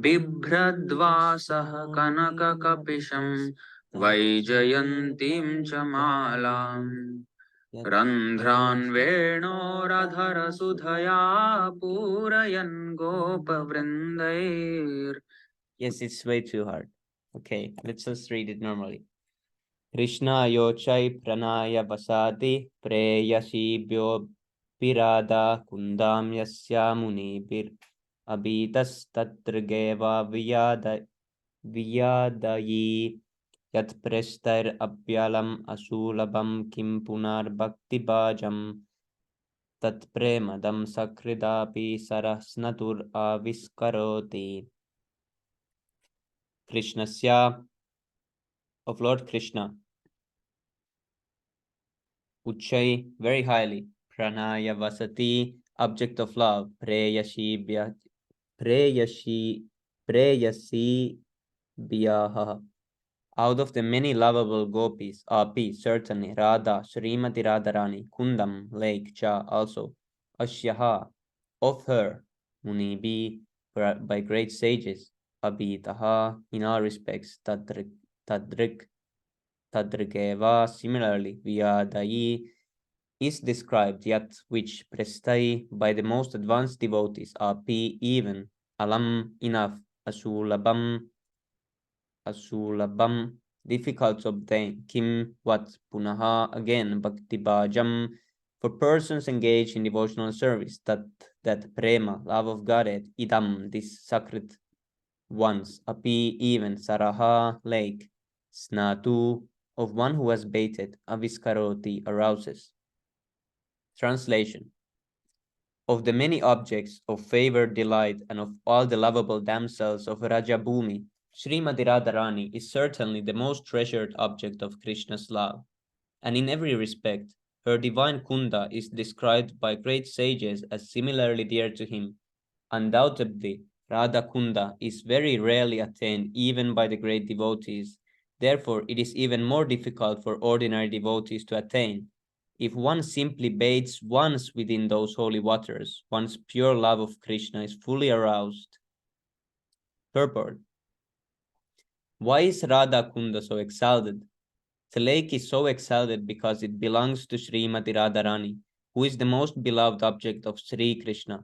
Speaker 7: बिभ्रद्वासः कनककपिशं वैजयन्तीं च मालाम् रन्ध्रान् वेणोरधरसुधया पूरयन् गोपवृन्दैर्.
Speaker 1: Yes, it's way too hard. Okay, let's just read it normally. Krishna yochai pranaya vasati preyashibhyo pirada kundam yasya munibir abitas tatrgeva viyadayi yat prestair abhyalam asulabam kim punar bhakti bhajam tat premadam sakridapi sarasnatur aviskaroti. Krishnasya, of Lord Krishna, Uchai, very highly, Pranaya Vasati, object of love, Preyashi Bhyaha. Out of the many lovable gopis, Api, certainly, Radha, Srimati Radharani, Kundam, lake, Cha, also, Ashyaha, of her, Munibi, by great sages, Abhitaha, in all respects, Tadrik, Tadrigeva, similarly, Vyadayi, is described, yet which prestai by the most advanced devotees are p even, alam enough, asulabam difficult to obtain, kim what, punaha again, bhakti bhajam for persons engaged in devotional service, that prema, love of Godhead, idam, this sacred ones, api even, saraha, lake, snatu, of one who has baited, aviskaroti, arouses. Translation. Of the many objects of favor, delight, and of all the lovable damsels of Rajabhumi, Srimati Radharani is certainly the most treasured object of Krishna's love, and in every respect, her divine Kunda is described by great sages as similarly dear to him. Undoubtedly, Radha Kunda is very rarely attained even by the great devotees. Therefore, it is even more difficult for ordinary devotees to attain. If one simply bathes once within those holy waters, one's pure love of Krishna is fully aroused. Purport. Why is Radha Kunda so exalted? The lake is so exalted because it belongs to Srimati Radharani, who is the most beloved object of Sri Krishna.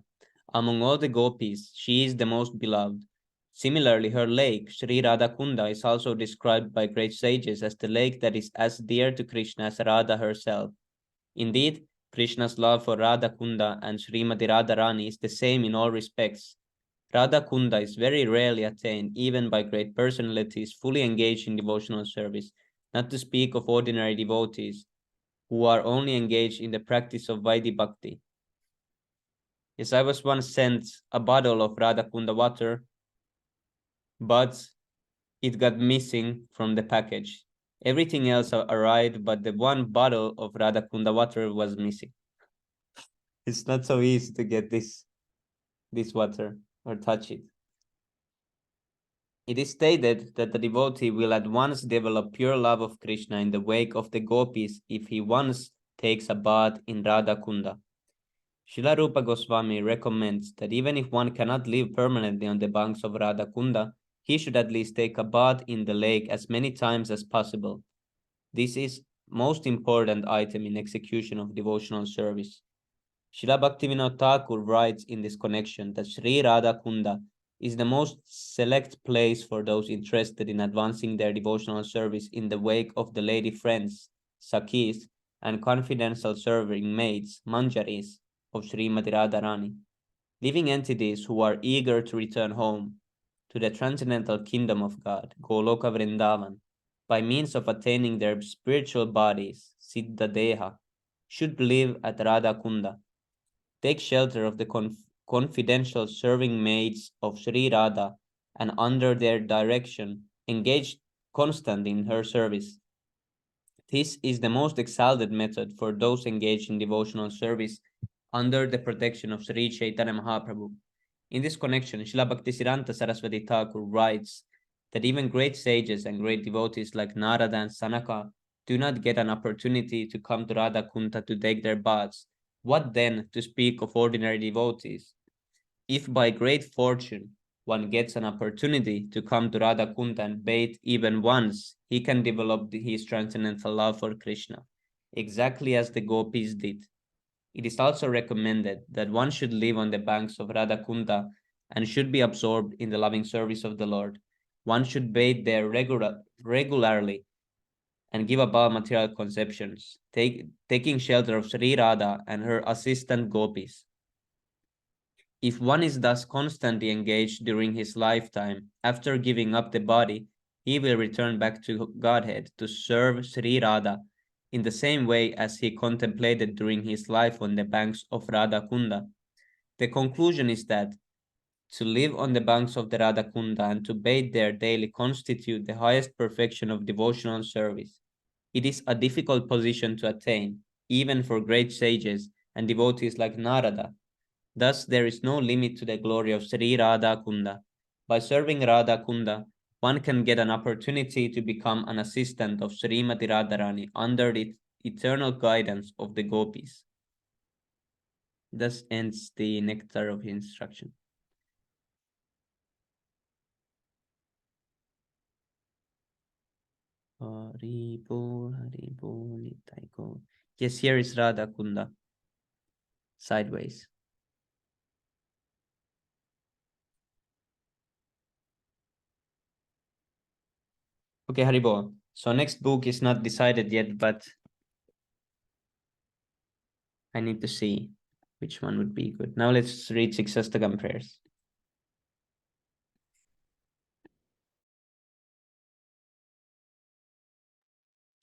Speaker 1: Among all the gopis, she is the most beloved. Similarly, her lake, Sri Radhakunda, is also described by great sages as the lake that is as dear to Krishna as Radha herself. Indeed, Krishna's love for Radhakunda and Srimati Radharani is the same in all respects. Radhakunda is very rarely attained even by great personalities fully engaged in devotional service, not to speak of ordinary devotees who are only engaged in the practice of Vaidhi Bhakti. Yes, I was once sent a bottle of Radhakunda water, but it got missing from the package. Everything else arrived, but the one bottle of Radhakunda water was missing. It's not so easy to get this water or touch it. It is stated that the devotee will at once develop pure love of Krishna in the wake of the gopis if he once takes a bath in Radha Kunda. Srila Rupa Goswami recommends that even if one cannot live permanently on the banks of Radha Kunda, he should at least take a bath in the lake as many times as possible. This is most important item in execution of devotional service. Srila Bhaktivinoda Thakur writes in this connection that Sri Radha Kunda is the most select place for those interested in advancing their devotional service in the wake of the lady friends, Sakhis, and confidential serving maids, Manjaris, of Srimati Radharani, living entities who are eager to return home to the transcendental kingdom of God, Goloka Vrindavan, by means of attaining their spiritual bodies, Siddha Deha, should live at Radha Kunda, take shelter of the confidential serving maids of Sri Radha, and under their direction, engage constantly in her service. This is the most exalted method for those engaged in devotional service under the protection of Sri Chaitanya Mahaprabhu. In this connection, Srila Bhaktisiddhanta Saraswati Thakur writes that even great sages and great devotees like Narada and Sanaka do not get an opportunity to come to Radha Kunda to take their baths. What then to speak of ordinary devotees? If by great fortune one gets an opportunity to come to Radha Kunda and bathe even once, he can develop his transcendental love for Krishna, exactly as the gopis did. It is also recommended that one should live on the banks of Radha Kunda and should be absorbed in the loving service of the Lord. One should bathe there regularly and give up all material conceptions, taking shelter of Sri Radha and her assistant gopis. If one is thus constantly engaged during his lifetime, after giving up the body, he will return back to Godhead to serve Sri Radha in the same way as he contemplated during his life on the banks of Radha Kunda. The conclusion is that to live on the banks of the Radha Kunda and to bathe there daily constitute the highest perfection of devotional service. It is a difficult position to attain, even for great sages and devotees like Narada. Thus, there is no limit to the glory of Sri Radha Kunda. By serving Radha Kunda, one can get an opportunity to become an assistant of Srimati Radharani under the eternal guidance of the gopis. Thus ends the Nectar of Instruction. Haribol, Haribol, Nitaiko. Yes, here is Radha Kunda. Sideways. Okay, Haribol. So next book is not decided yet, but I need to see which one would be good. Now let's read Siksastagam prayers.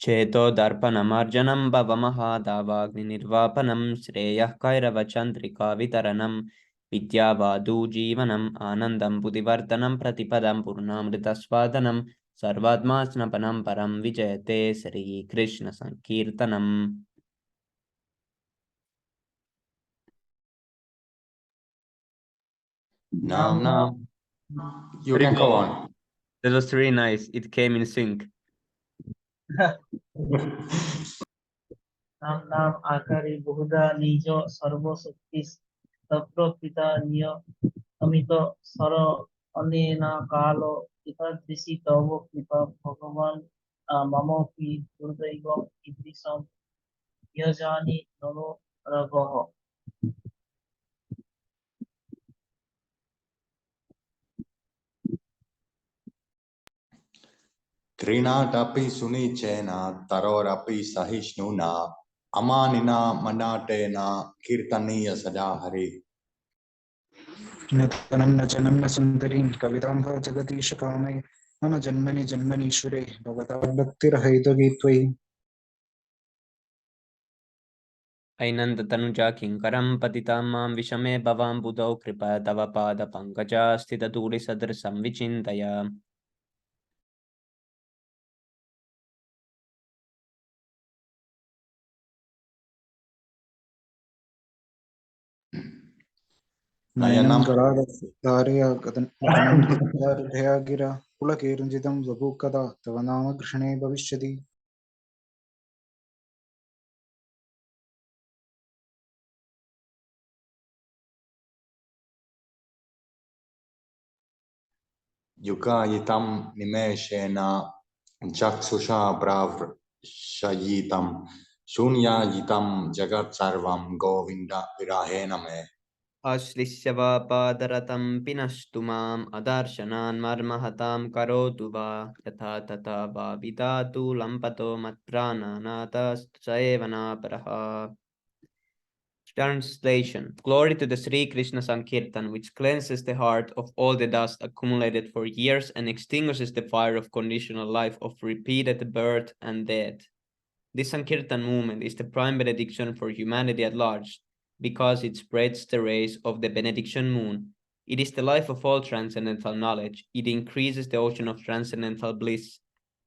Speaker 1: Cheto darpanamarjanam bhavamaha shreyah kairava chandrika vitaranam vidyavadu jivanam anandam buddhivartanam pratipadam purnamritasvadanam sarvatmasnapanam param vijayate Sri Krishna Sankirtanam.
Speaker 6: Now, you can go on.
Speaker 1: That was really nice. It came in sync.
Speaker 5: नाम नाम आकारे बहुधा निज सर्वशक्ति तत्प्रपिता नियमित sir अनेन काल एतादृशी तव कृपा भगवान ममपि दुर्दैवम् ईदृशं यजानि नरो रगः
Speaker 6: Trinadapi sunicena tarorapi sahisnuna amanina manatena kirtaniya sadahari.
Speaker 2: नतनं न चनं न सुन्दरीं कवितां वा जगदीशकामये मम जन्मनि जन्मनीश्वरे भवता भक्तिरहैतुकी त्वयि
Speaker 1: ऐनन्दतनुजा किङ्करं पतितां मां विषमे भवाम्बुधौ कृपा तव पादपङ्कजा स्थितधूलिसदृशं विचिन्तय
Speaker 2: नयनं गलाधारया गगनं हृदया गिरा पुलकेरञ्जितं वपुः कदा तव नाम कृष्णे भविष्यति
Speaker 6: Yugayitam nimeshena jaksusha bravshayitam shunyayitam jagat sarvam govinda virahena me.
Speaker 1: आश्लिष्य वा पादरतं पिनष्टु माम् अदर्शनान् मर्महतां करोतु वा यथा तथा वा विधातु लम्पतो मत्प्राणानाथस्तु स एव नापरः. Translation. Glory to the Sri Krishna Sankirtan, which cleanses the heart of all the dust accumulated for years and extinguishes the fire of conditional life of repeated birth and death. This Sankirtan movement is the prime benediction for humanity at large, because it spreads the rays of the benediction moon. It is the life of all transcendental knowledge. It increases the ocean of transcendental bliss,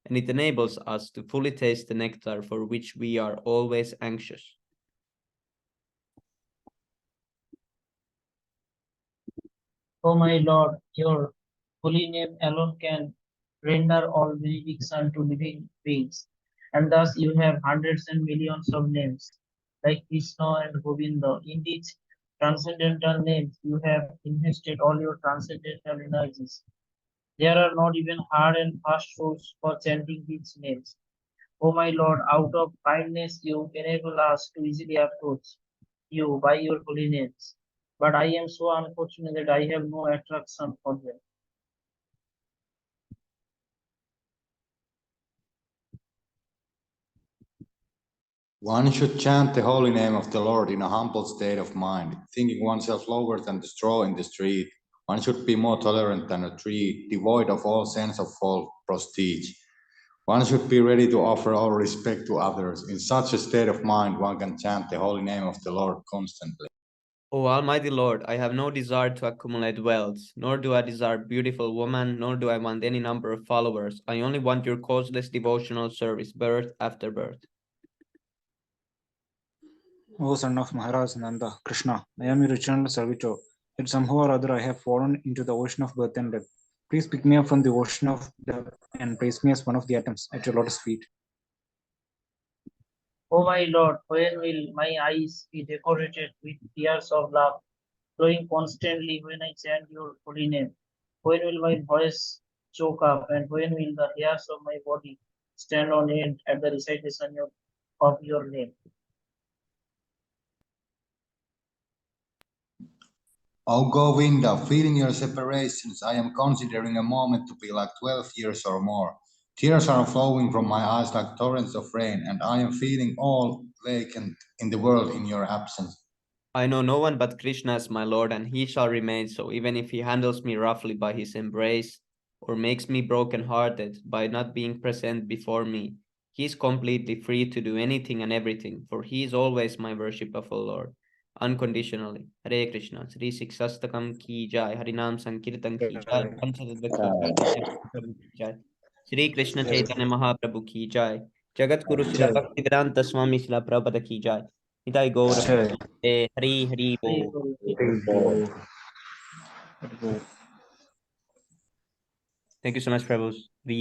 Speaker 1: and it enables us to fully taste the nectar for which we are always anxious.
Speaker 5: O my Lord, your holy name alone can render all benediction to living beings, and thus you have hundreds and millions of names, like Krishna and Govinda. In these transcendental names, you have invested all your transcendental energies. There are not even hard and fast rules for chanting these names. O my Lord, out of kindness you enable us to easily approach you by your holy names. But I am so unfortunate that I have no attraction for them.
Speaker 6: One should chant the holy name of the Lord in a humble state of mind, thinking oneself lower than the straw in the street. One should be more tolerant than a tree, devoid of all sense of false prestige. One should be ready to offer all respect to others. In such a state of mind, one can chant the holy name of the Lord constantly.
Speaker 1: O Almighty Lord, I have no desire to accumulate wealth, nor do I desire beautiful women, nor do I want any number of followers. I only want your causeless devotional service, birth after birth.
Speaker 2: O son of Maharaj Nanda, Krishna, I am your eternal servitor. Yet somehow or other I have fallen into the ocean of birth and death. Please pick me up from the ocean of death and place me as one of the atoms at your lotus feet.
Speaker 5: O my Lord, when will my eyes be decorated with tears of love, flowing constantly when I chant your holy name? When will my voice choke up, and when will the hairs of my body stand on end at the recitation of your name?
Speaker 6: O Govinda, feeling your separations, I am considering a moment to be like 12 years or more. Tears are flowing from my eyes like torrents of rain, and I am feeling all vacant in the world in your absence.
Speaker 1: I know no one but Krishna as my Lord, and he shall remain so, even if he handles me roughly by his embrace, or makes me broken-hearted by not being present before me. He is completely free to do anything and everything, for he is always my worshipful Lord, unconditionally. Hare Krishna, Sri Siksastakam ki jai, Harinam Sankirtan ki jai, Panchadaksham ki jai, Sri Krishna Chaitanya Mahaprabhu ki jai, Jagat Guru Srila Bhaktivedanta Swami Srila Prabhupada ki jai. Nitai Gaura Hari Hari Bol. Thank you so much, Prabhu. We